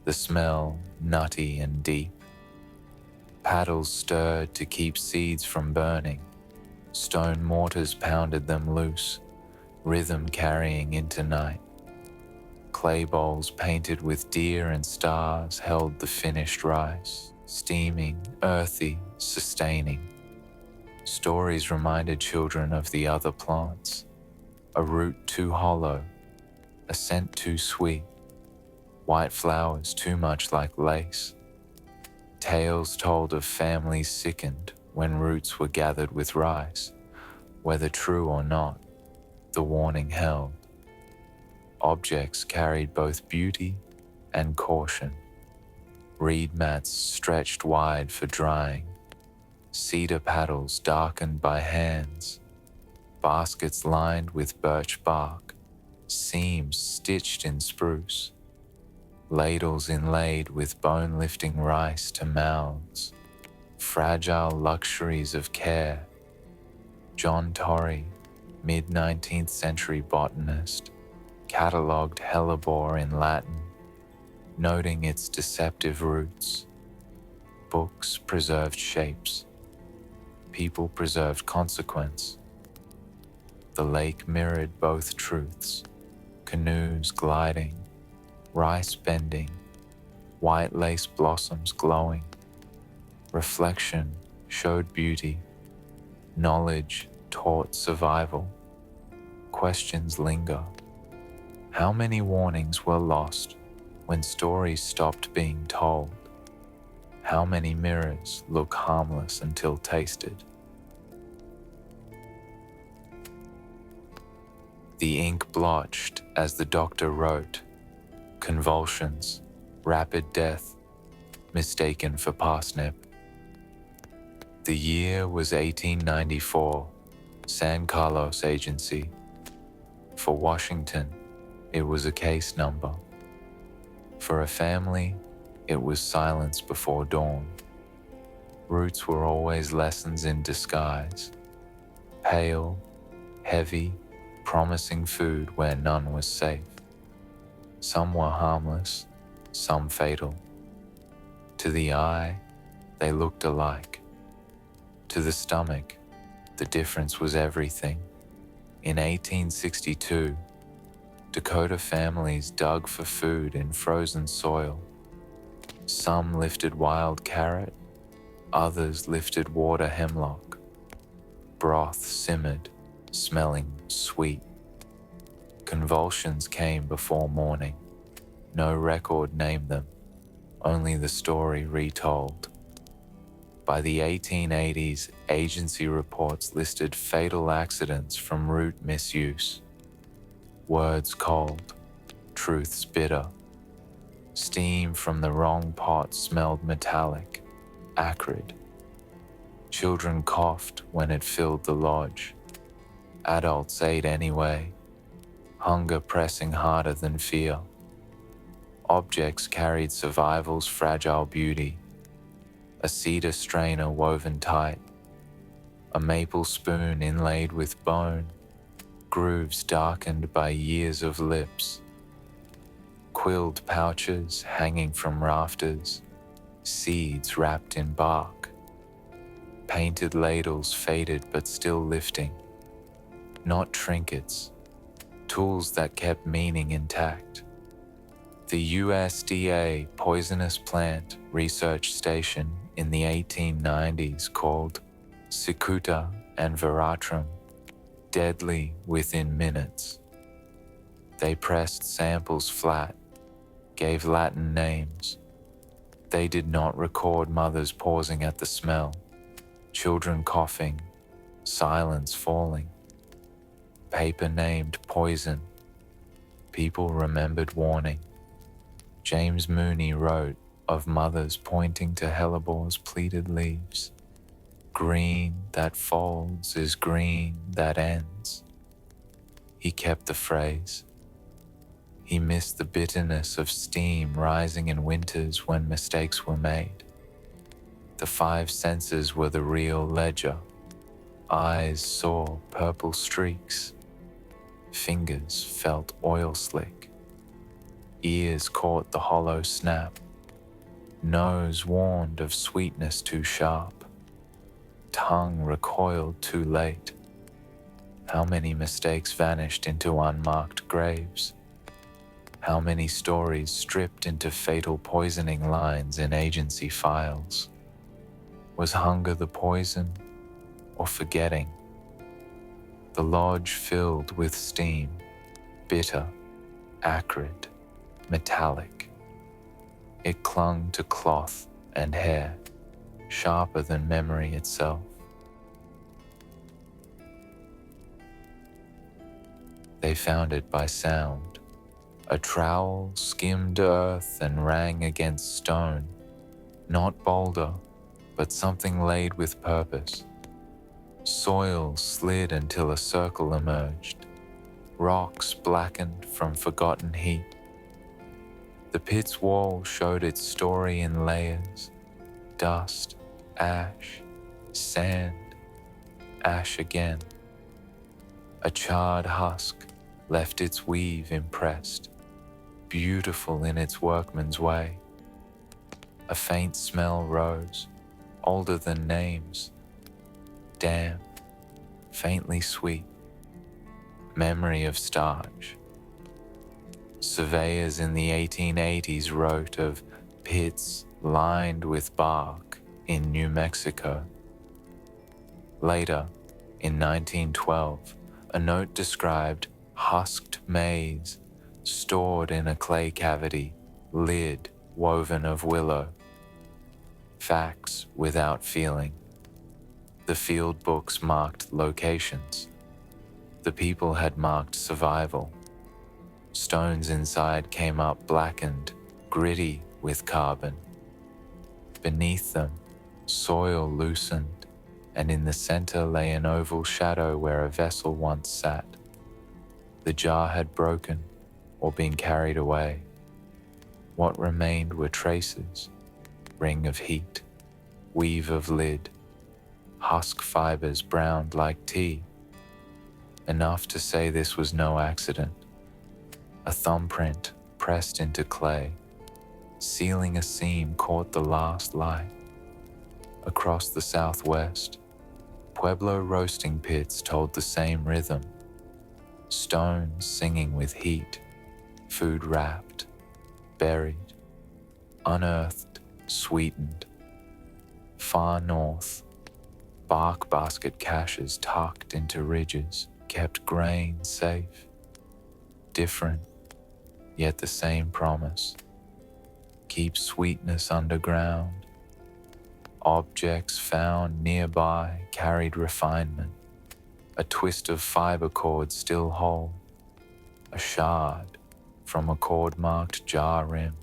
the smell nutty and deep. Paddles stirred to keep seeds from burning. Stone mortars pounded them loose, rhythm carrying into night. Clay bowls painted with deer and stars held the finished rice, steaming, earthy, sustaining. Stories reminded children of the other plants, a root too hollow, a scent too sweet, white flowers too much like lace. Tales told of families sickened when roots were gathered with rice. Whether true or not, the warning held. Objects carried both beauty and caution. Reed mats stretched wide for drying, cedar paddles darkened by hands, baskets lined with birch bark, seams stitched in spruce, ladles inlaid with bone-lifting rice to mouths, fragile luxuries of care. John Torrey, mid-19th century botanist, catalogued hellebore in Latin, noting its deceptive roots. Books preserved shapes. People preserved consequence. The lake mirrored both truths, canoes gliding, rice bending, white lace blossoms glowing. Reflection showed beauty. Knowledge taught survival. Questions linger. How many warnings were lost when stories stopped being told? How many mirrors look harmless until tasted? The ink blotched as the doctor wrote. Convulsions, rapid death, mistaken for parsnip. The year was 1894, San Carlos Agency. For Washington, it was a case number. For a family, it was silence before dawn. Roots were always lessons in disguise. Pale, heavy, promising food where none was safe. Some were harmless, some fatal. To the eye, they looked alike. To the stomach, the difference was everything. In 1862, Dakota families dug for food in frozen soil. Some lifted wild carrot, others lifted water hemlock. Broth simmered, smelling sweet. Convulsions came before morning. No record named them, only the story retold. By the 1880s, agency reports listed fatal accidents from root misuse. Words cold, truths bitter. Steam from the wrong pot smelled metallic, acrid. Children coughed when it filled the lodge. Adults ate anyway, hunger pressing harder than fear. Objects carried survival's fragile beauty. A cedar strainer woven tight, a maple spoon inlaid with bone, grooves darkened by years of lips, quilled pouches hanging from rafters, seeds wrapped in bark, painted ladles faded but still lifting, not trinkets, tools that kept meaning intact. The USDA poisonous plant research station in the 1890s called cicuta and veratrum, deadly within minutes. They pressed samples flat, gave Latin names. They did not record mothers pausing at the smell, children coughing, silence falling. Paper named poison. People remembered warning. James Mooney wrote of mothers pointing to hellebor's pleated leaves. Green that folds is green that ends. He kept the phrase. He missed the bitterness of steam rising in winters when mistakes were made. The five senses were the real ledger. Eyes saw purple streaks. Fingers felt oil slick. Ears caught the hollow snap. Nose warned of sweetness too sharp. Tongue recoiled too late. How many mistakes vanished into unmarked graves? How many stories stripped into fatal poisoning lines in agency files? Was hunger the poison, or forgetting? The lodge filled with steam, bitter, acrid, metallic. It clung to cloth and hair, sharper than memory itself. They found it by sound. A trowel skimmed earth and rang against stone, not boulder, but something laid with purpose. Soil slid until a circle emerged. Rocks blackened from forgotten heat. The pit's wall showed its story in layers. Dust, ash, sand, ash again. A charred husk left its weave impressed, beautiful in its workman's way. A faint smell rose, older than names, damp, faintly sweet, memory of starch. Surveyors in the 1880s wrote of pits lined with bark in New Mexico. Later, in 1912, a note described husked maize stored in a clay cavity, lid woven of willow. Facts without feeling. The field books marked locations. The people had marked survival. Stones inside came up blackened, gritty with carbon. Beneath them, soil loosened, and in the center lay an oval shadow where a vessel once sat. The jar had broken or been carried away. What remained were traces, ring of heat, weave of lid, husk fibers browned like tea. Enough to say this was no accident. A thumbprint pressed into clay, sealing a seam caught the last light. Across the southwest, Pueblo roasting pits told the same rhythm. Stones singing with heat, food wrapped, buried, unearthed, sweetened. Far north, bark basket caches tucked into ridges kept grain safe. Different, yet the same promise. Keep sweetness underground. Objects found nearby carried refinement. A twist of fiber cord still whole. A shard from a cord-marked jar rim.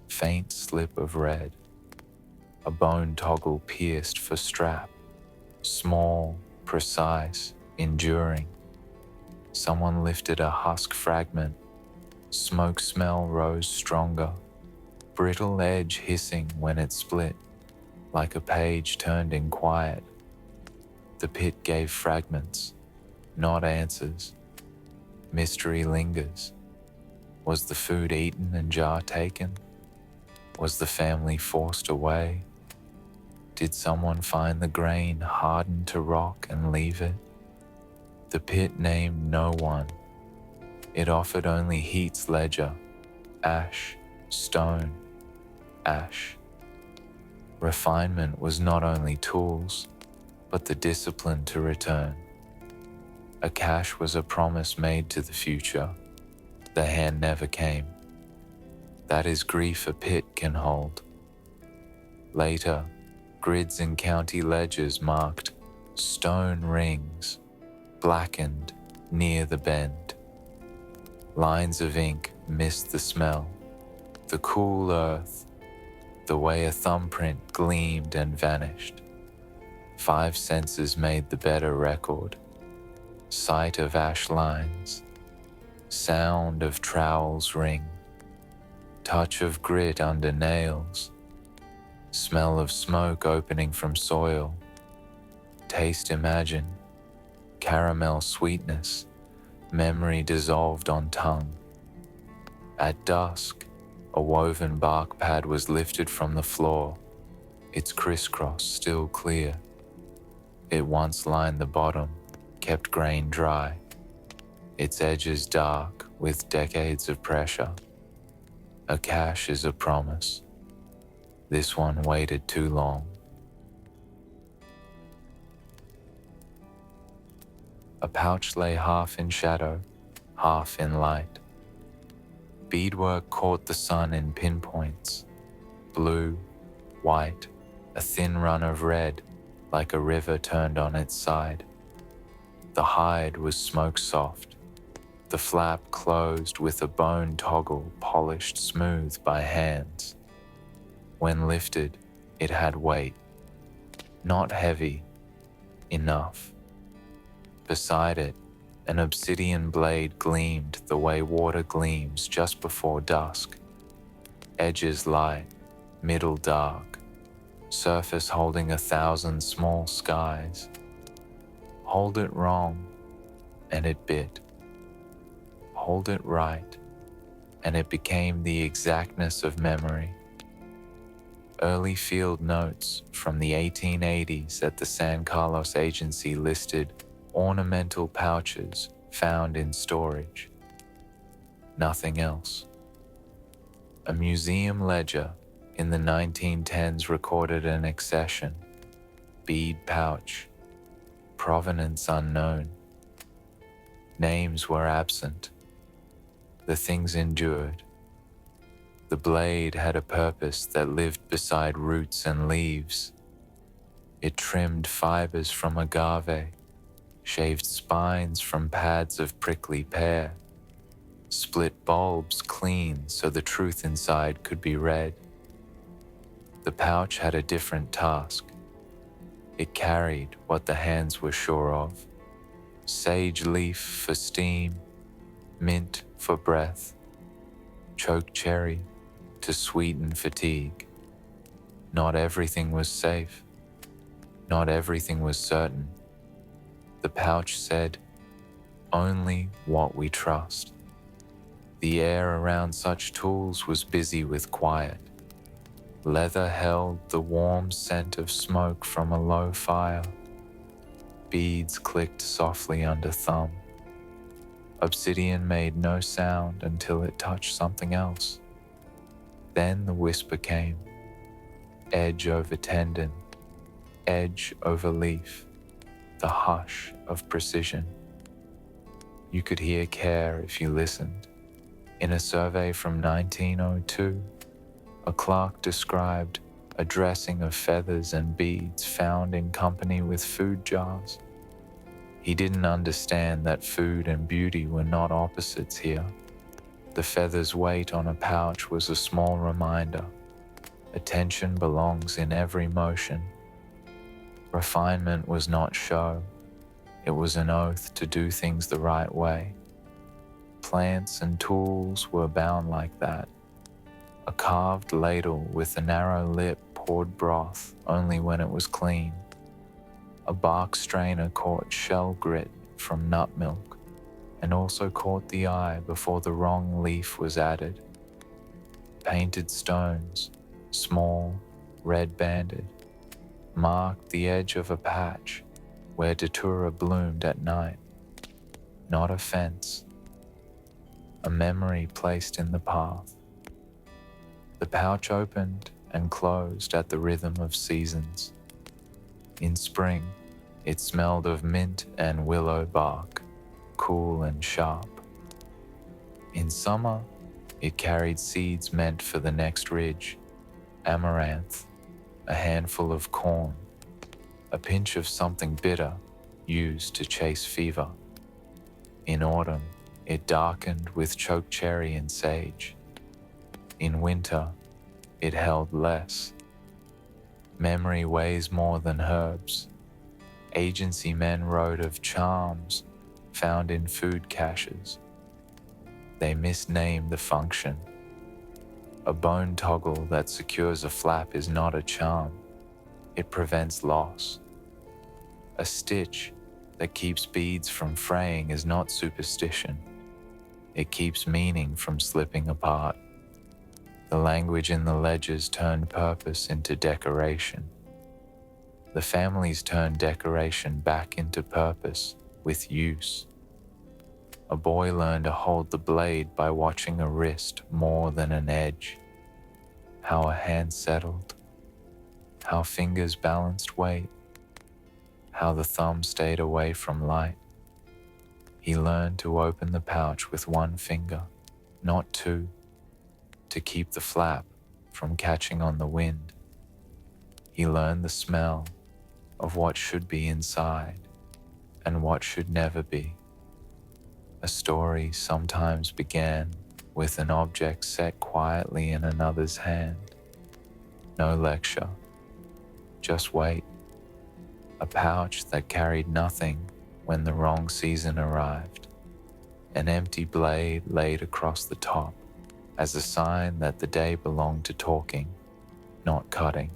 Faint slip of red. A bone toggle pierced for strap. Small, precise, enduring. Someone lifted a husk fragment. Smoke smell rose stronger. Brittle edge hissing when it split, like a page turned in quiet. The pit gave fragments, not answers, Mystery lingers. Was the food eaten and jar taken? Was the family forced away? Did someone find the grain hardened to rock and leave it? The pit named no one. It offered only heat's ledger, ash, stone, ash. Refinement was not only tools, but the discipline to return. A cache was a promise made to the future. The hand never came. That is grief a pit can hold. Later, grids in county ledgers marked stone rings, blackened near the bend. Lines of ink missed the smell, the cool earth, the way a thumbprint gleamed and vanished. 5 senses made the better record. Sight of ash lines, sound of trowels ring, touch of grit under nails, smell of smoke opening from soil, taste imagine, caramel sweetness, memory dissolved on tongue. At dusk, a woven bark pad was lifted from the floor, its crisscross still clear. It once lined the bottom, kept grain dry, its edges dark with decades of pressure. A cache is a promise. This one waited too long. A pouch lay half in shadow, half in light. Beadwork caught the sun in pinpoints, blue, white, a thin run of red, like a river turned on its side. The hide was smoke-soft, the flap closed with a bone toggle polished smooth by hands. When lifted, it had weight, not heavy, enough. Beside it, an obsidian blade gleamed the way water gleams just before dusk. Edges light, middle dark, surface holding 1,000 small skies. Hold it wrong, and it bit. Hold it right, and it became the exactness of memory. Early field notes from the 1880s at the San Carlos Agency listed ornamental pouches found in storage. Nothing else. A museum ledger in the 1910s recorded an accession, bead pouch, provenance unknown. Names were absent. The things endured. The blade had a purpose that lived beside roots and leaves. It trimmed fibers from agave, shaved spines from pads of prickly pear, split bulbs clean so the truth inside could be read. The pouch had a different task. It carried what the hands were sure of: sage leaf for steam, mint for breath, choke cherry to sweeten fatigue. Not everything was safe. Not everything was certain. The pouch said, only what we trust. The air around such tools was busy with quiet. Leather held the warm scent of smoke from a low fire. Beads clicked softly under thumb. Obsidian made no sound until it touched something else. Then the whisper came, edge over tendon, edge over leaf, the hush of precision. You could hear care if you listened. In a survey from 1902, a clerk described a dressing of feathers and beads found in company with food jars. He didn't understand that food and beauty were not opposites here. The feather's weight on a pouch was a small reminder. Attention belongs in every motion. Refinement was not show. It was an oath to do things the right way. Plants and tools were bound like that. A carved ladle with a narrow lip poured broth only when it was clean. A bark strainer caught shell grit from nut milk. and also caught the eye before the wrong leaf was added. Painted stones, small, red-banded, marked the edge of a patch where datura bloomed at night. Not a fence, a memory placed in the path. The pouch opened and closed at the rhythm of seasons. In spring, it smelled of mint and willow bark, cool and sharp. In summer, it carried seeds meant for the next ridge, amaranth, a handful of corn, a pinch of something bitter used to chase fever. In autumn, it darkened with chokecherry and sage. In winter, it held less. Memory weighs more than herbs. Agency men wrote of charms found in food caches. They misnamed the function. A bone toggle that secures a flap is not a charm. It prevents loss. A stitch that keeps beads from fraying is not superstition. It keeps meaning from slipping apart. The language in the ledgers turned purpose into decoration. The families turned decoration back into purpose with use. A boy learned to hold the blade by watching a wrist more than an edge. How a hand settled. How fingers balanced weight. How the thumb stayed away from light. He learned to open the pouch with one finger, not two, to keep the flap from catching on the wind. He learned the smell of what should be inside and what should never be. A story sometimes began with an object set quietly in another's hand. No lecture, just wait. A pouch that carried nothing when the wrong season arrived. An empty blade laid across the top as a sign that the day belonged to talking, not cutting.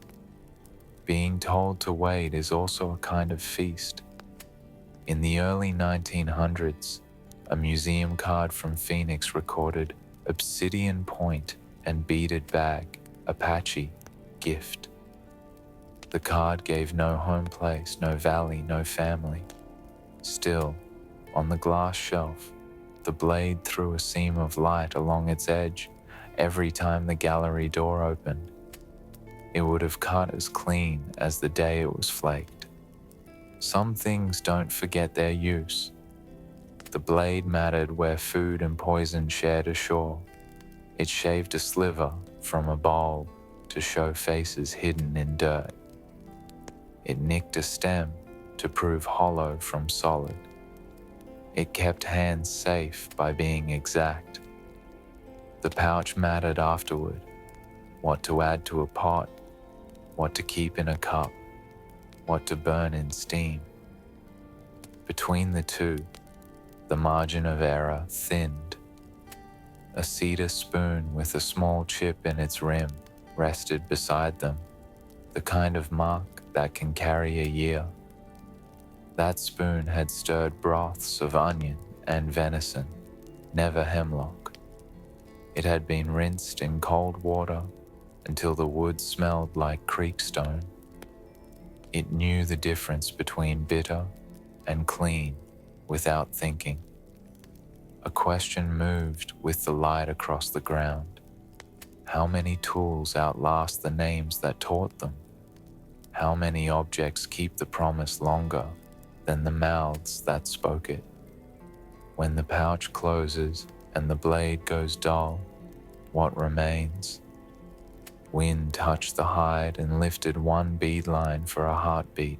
Being told to wait is also a kind of feast. In the early 1900s, a museum card from Phoenix recorded obsidian point and beaded bag, Apache, gift. The card gave no home place, no valley, no family. Still, on the glass shelf, the blade threw a seam of light along its edge every time the gallery door opened. It would have cut as clean as the day it was flaked. Some things don't forget their use. The blade mattered where food and poison shared a shore. It shaved a sliver from a bowl to show faces hidden in dirt. It nicked a stem to prove hollow from solid. It kept hands safe by being exact. The pouch mattered afterward, what to add to a pot, what to keep in a cup, what to burn in steam. Between the two, the margin of error thinned. A cedar spoon with a small chip in its rim rested beside them, the kind of mark that can carry a year. That spoon had stirred broths of onion and venison, never hemlock. It had been rinsed in cold water until the wood smelled like creekstone. It knew the difference between bitter and clean without thinking. A question moved with the light across the ground. How many tools outlast the names that taught them? How many objects keep the promise longer than the mouths that spoke it? When the pouch closes and the blade goes dull, what remains? Wind touched the hide and lifted one beadline for a heartbeat.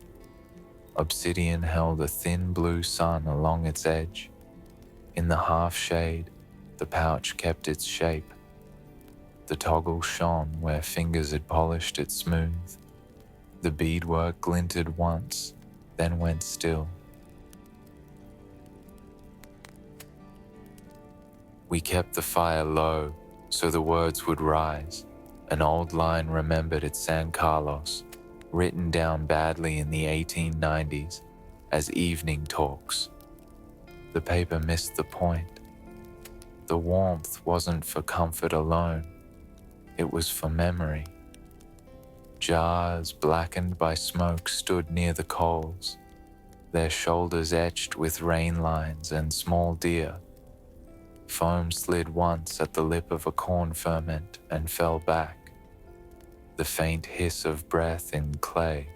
Obsidian held a thin blue sun along its edge. In the half shade, the pouch kept its shape. The toggle shone where fingers had polished it smooth. The beadwork glinted once, then went still. We kept the fire low so the words would rise. An old line remembered at San Carlos, written down badly in the 1890s as evening talks. The paper missed the point. The warmth wasn't for comfort alone, it was for memory. Jars blackened by smoke stood near the coals, their shoulders etched with rain lines and small deer. Foam slid once at the lip of a corn ferment and fell back, the faint hiss of breath in clay.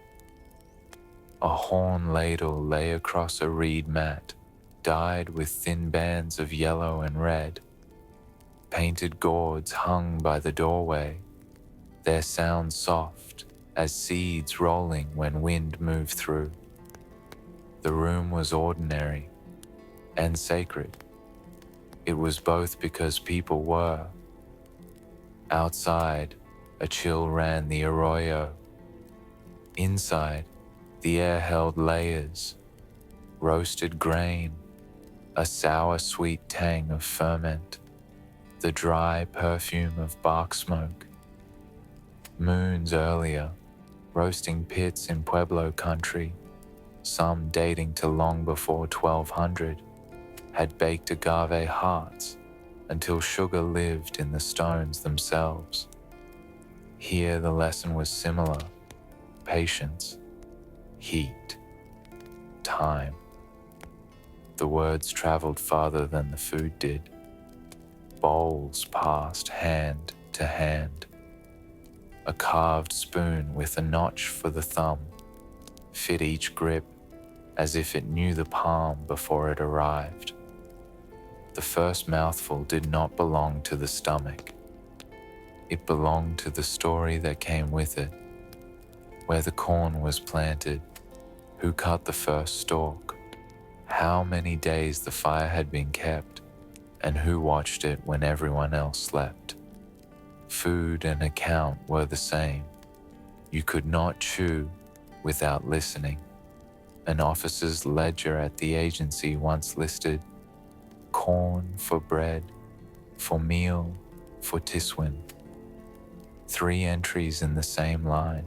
A horn ladle lay across a reed mat, dyed with thin bands of yellow and red. Painted gourds hung by the doorway, their sound soft as seeds rolling when wind moved through. The room was ordinary and sacred. It was both because people were. Outside, a chill ran the arroyo. Inside, the air held layers, roasted grain, a sour sweet tang of ferment, the dry perfume of bark smoke. Moons earlier, roasting pits in Pueblo country, some dating to long before 1200, had baked agave hearts until sugar lived in the stones themselves. Here the lesson was similar: patience, heat, time. The words traveled farther than the food did. Bowls passed hand to hand. A carved spoon with a notch for the thumb fit each grip as if it knew the palm before it arrived. The first mouthful did not belong to the stomach. It belonged to the story that came with it, where the corn was planted, who cut the first stalk, how many days the fire had been kept, and who watched it when everyone else slept. Food and account were the same. You could not chew without listening. An officer's ledger at the agency once listed corn for bread, for meal, for tiswin. 3 entries in the same line.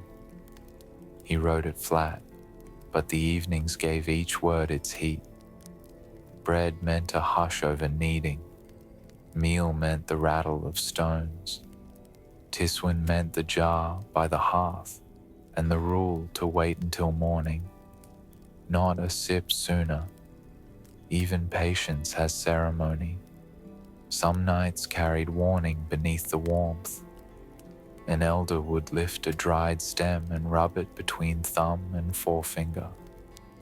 He wrote it flat, but the evenings gave each word its heat. Bread meant a hush over kneading. Meal meant the rattle of stones. Tiswin meant the jar by the hearth and the rule to wait until morning. Not a sip sooner. Even patience has ceremony. Some nights carried warning beneath the warmth. An elder would lift a dried stem and rub it between thumb and forefinger.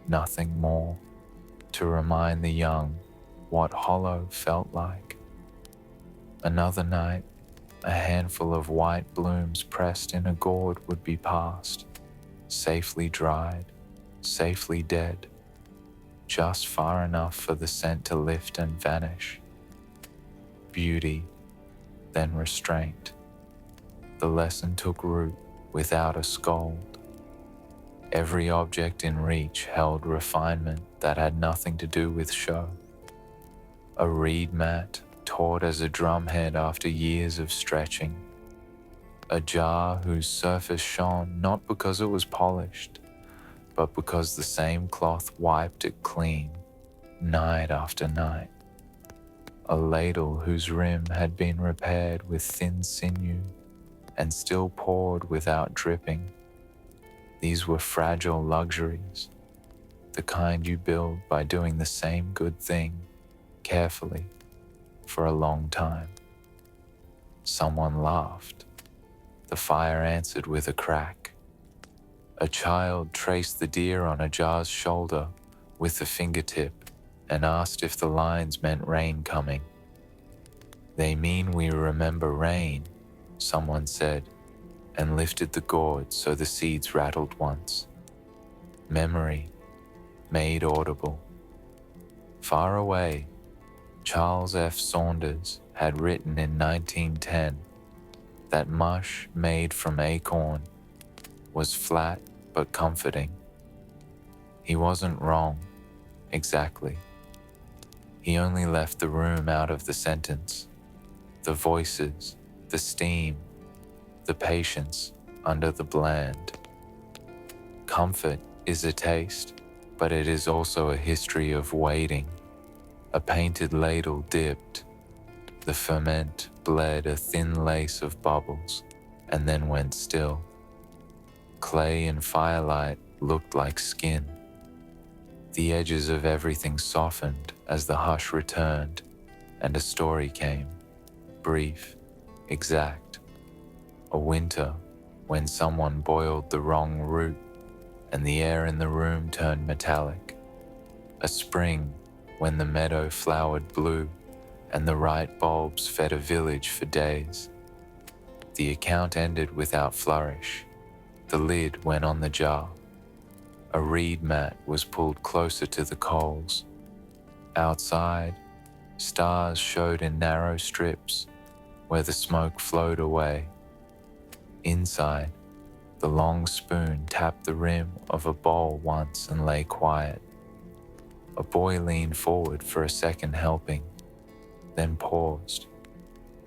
Nothing more, to remind the young what hollow felt like. Another night, a handful of white blooms pressed in a gourd would be passed, safely dried, safely dead, just far enough for the scent to lift and vanish. Beauty, then restraint. The lesson took root without a scold. Every object in reach held refinement that had nothing to do with show. A reed mat taut as a drumhead after years of stretching. A jar whose surface shone not because it was polished, but because the same cloth wiped it clean, night after night. A ladle whose rim had been repaired with thin sinew and still poured without dripping. These were fragile luxuries, the kind you build by doing the same good thing, carefully, for a long time. Someone laughed. The fire answered with a crack. A child traced the deer on a jar's shoulder with the fingertip and asked if the lines meant rain coming. "They mean we remember rain," someone said, and lifted the gourd so the seeds rattled once. Memory, made audible. Far away, Charles F. Saunders had written in 1910 that mush made from acorn was flat but comforting. He wasn't wrong, exactly. He only left the room out of the sentence. The voices, the steam, the patience under the bland. Comfort is a taste, but it is also a history of waiting. A painted ladle dipped. The ferment bled a thin lace of bubbles and then went still. Clay in firelight looked like skin. The edges of everything softened as the hush returned, and a story came, brief, exact. A winter when someone boiled the wrong root and the air in the room turned metallic. A spring when the meadow flowered blue and the right bulbs fed a village for days. The account ended without flourish. The lid went on the jar. A reed mat was pulled closer to the coals. Outside, stars showed in narrow strips where the smoke flowed away. Inside, the long spoon tapped the rim of a bowl once and lay quiet. A boy leaned forward for a second helping, then paused,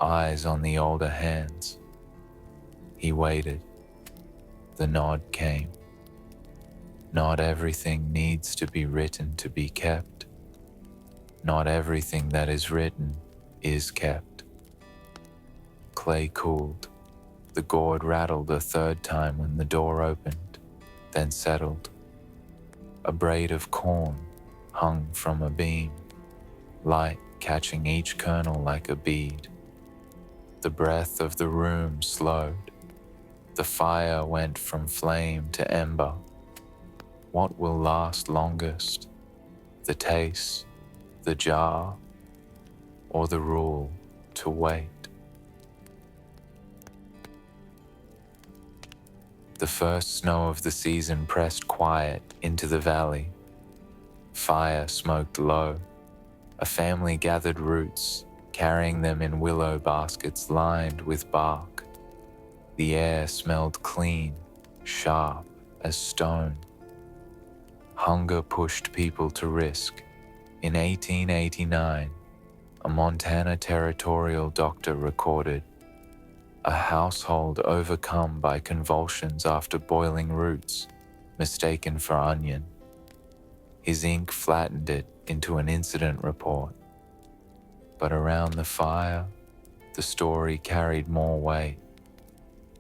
eyes on the older hands. He waited. The nod came. Not everything needs to be written to be kept. Not everything that is written is kept. Clay cooled. The gourd rattled a third time when the door opened, then settled. A braid of corn hung from a beam, light catching each kernel like a bead. The breath of the room slowed. The fire went from flame to ember. What will last longest? The taste, the jar, or the rule to wait? The first snow of the season pressed quiet into the valley. Fire smoked low. A family gathered roots, carrying them in willow baskets lined with bark. The air smelled clean, sharp as stone. Hunger pushed people to risk. In 1889, a Montana territorial doctor recorded a household overcome by convulsions after boiling roots, mistaken for onion. His ink flattened it into an incident report. But around the fire, the story carried more weight.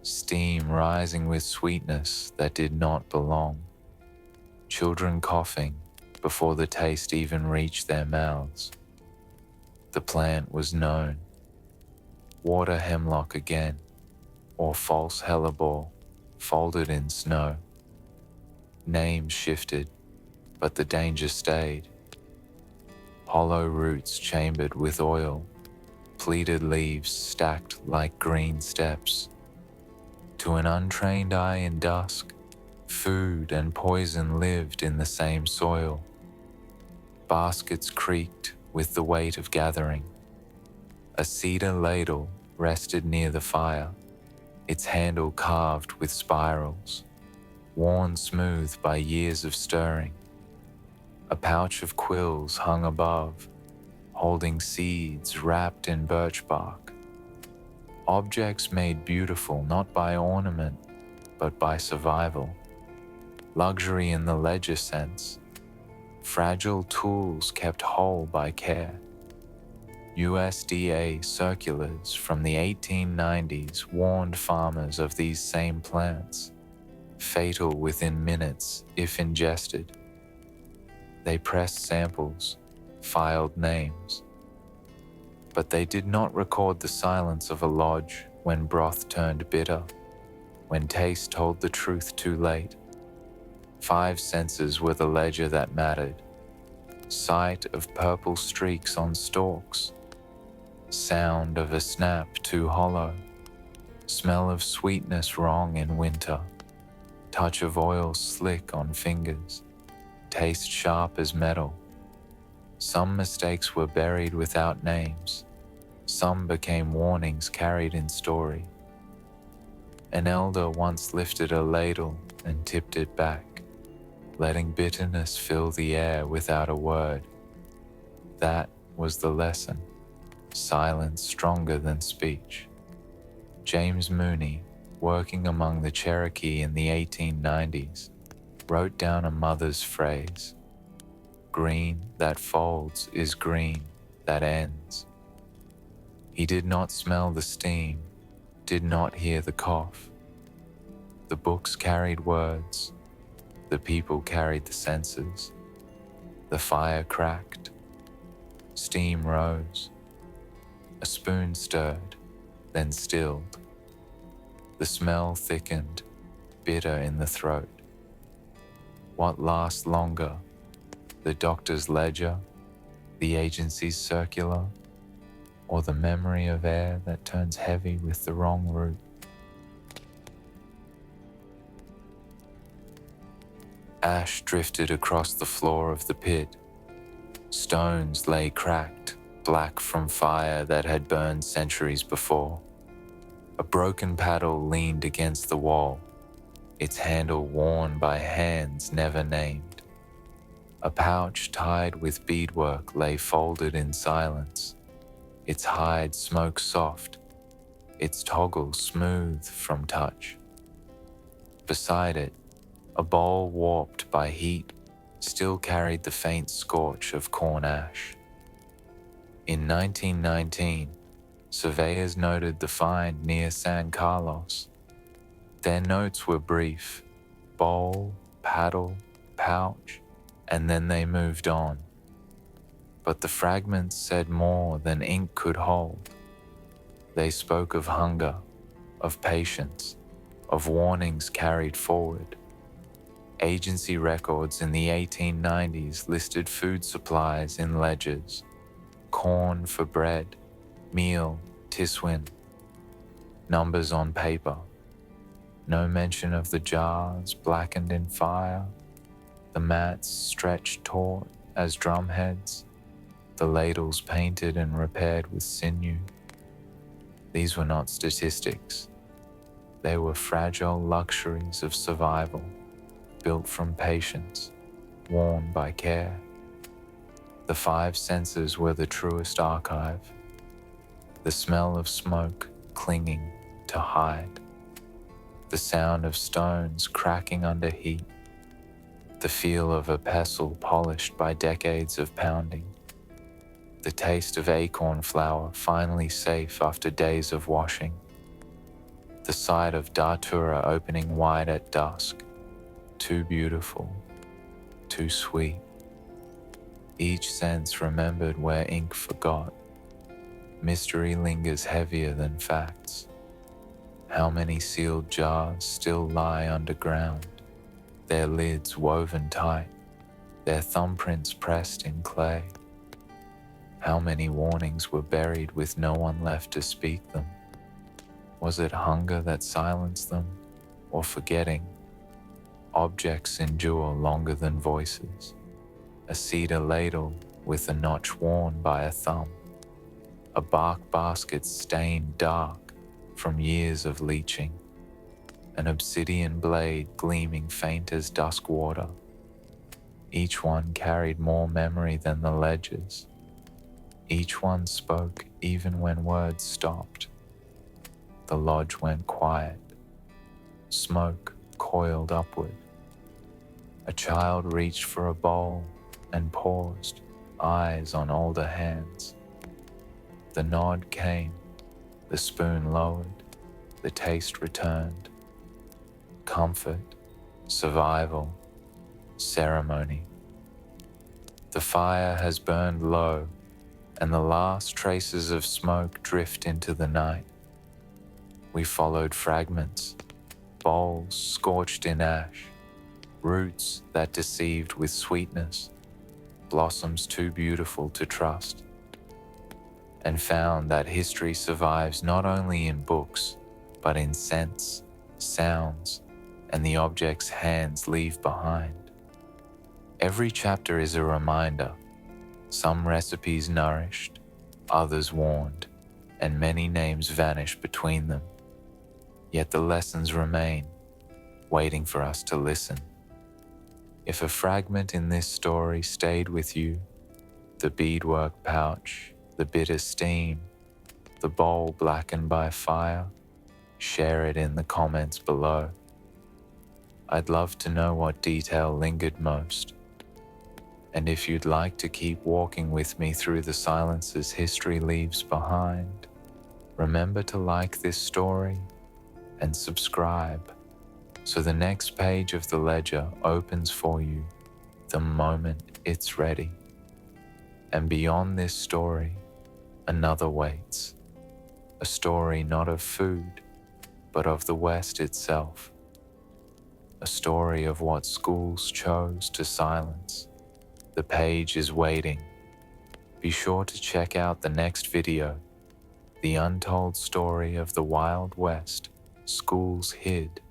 Steam rising with sweetness that did not belong. Children coughing before the taste even reached their mouths. The plant was known. Water hemlock again, or false hellebore, folded in snow. Names shifted, but the danger stayed. Hollow roots chambered with oil, pleated leaves stacked like green steps. To an untrained eye in dusk, food and poison lived in the same soil. Baskets creaked with the weight of gathering. A cedar ladle rested near the fire, its handle carved with spirals, worn smooth by years of stirring. A pouch of quills hung above, holding seeds wrapped in birch bark. Objects made beautiful not by ornament, but by survival. Luxury in the ledger sense. Fragile tools kept whole by care. USDA circulars from the 1890s warned farmers of these same plants, fatal within minutes if ingested. They pressed samples, filed names. But they did not record the silence of a lodge when broth turned bitter, when taste told the truth too late. 5 senses were the ledger that mattered. Sight of purple streaks on stalks. Sound of a snap too hollow. Smell of sweetness wrong in winter. Touch of oil slick on fingers. Taste sharp as metal. Some mistakes were buried without names. Some became warnings carried in story. An elder once lifted a ladle and tipped it back, letting bitterness fill the air without a word. That was the lesson. Silence stronger than speech. James Mooney, working among the Cherokee in the 1890s, wrote down a mother's phrase. green that folds is green that ends. He did not smell the steam, did not hear the cough. The books carried words, the people carried the senses. The fire cracked, steam rose, a spoon stirred, then stilled. The smell thickened, bitter in the throat. What lasts longer, the doctor's ledger, the agency's circular, or the memory of air that turns heavy with the wrong route? Ash drifted across the floor of the pit. Stones lay cracked, black from fire that had burned centuries before. A broken paddle leaned against the wall, its handle worn by hands never named. A pouch tied with beadwork lay folded in silence, its hide smoke soft, its toggle smooth from touch. Beside it, a bowl warped by heat still carried the faint scorch of corn ash. In 1919, surveyors noted the find near San Carlos. Their notes were brief: bowl, paddle, pouch, and then they moved on. But the fragments said more than ink could hold. They spoke of hunger, of patience, of warnings carried forward. Agency records in the 1890s listed food supplies in ledgers: corn for bread, meal, tiswin. Numbers on paper. No mention of the jars blackened in fire, the mats stretched taut as drumheads, the ladles painted and repaired with sinew. These were not statistics. They were fragile luxuries of survival, built from patience, worn by care. The five senses were the truest archive. The smell of smoke clinging to hide. The sound of stones cracking under heat. The feel of a pestle polished by decades of pounding. The taste of acorn flour finally safe after days of washing. The sight of datura opening wide at dusk. Too beautiful, too sweet. Each sense remembered where ink forgot. Mystery lingers heavier than facts. How many sealed jars still lie underground, their lids woven tight, their thumbprints pressed in clay? How many warnings were buried with no one left to speak them? Was it hunger that silenced them, or forgetting? Objects endure longer than voices. A cedar ladle with a notch worn by a thumb. A bark basket stained dark from years of leaching. An obsidian blade gleaming faint as dusk water. Each one carried more memory than the ledgers. Each one spoke even when words stopped. The lodge went quiet. Smoke coiled upward. A child reached for a bowl and paused, eyes on older hands. The nod came, the spoon lowered, the taste returned. Comfort, survival, ceremony. The fire has burned low, and the last traces of smoke drift into the night. We followed fragments, bowls scorched in ash, roots that deceived with sweetness, blossoms too beautiful to trust, and found that history survives not only in books, but in scents, sounds, and the objects hands leave behind. Every chapter is a reminder, some recipes nourished, others warned, and many names vanish between them. Yet the lessons remain, waiting for us to listen. If a fragment in this story stayed with you, the beadwork pouch, the bitter steam, the bowl blackened by fire, share it in the comments below. I'd love to know what detail lingered most. And if you'd like to keep walking with me through the silences history leaves behind, remember to like this story and subscribe so the next page of the ledger opens for you the moment it's ready. And beyond this story, another waits, a story not of food, but of the West itself, a story of what schools chose to silence. The page is waiting. Be sure to check out the next video, The Untold Story of the Wild West, Schools Hid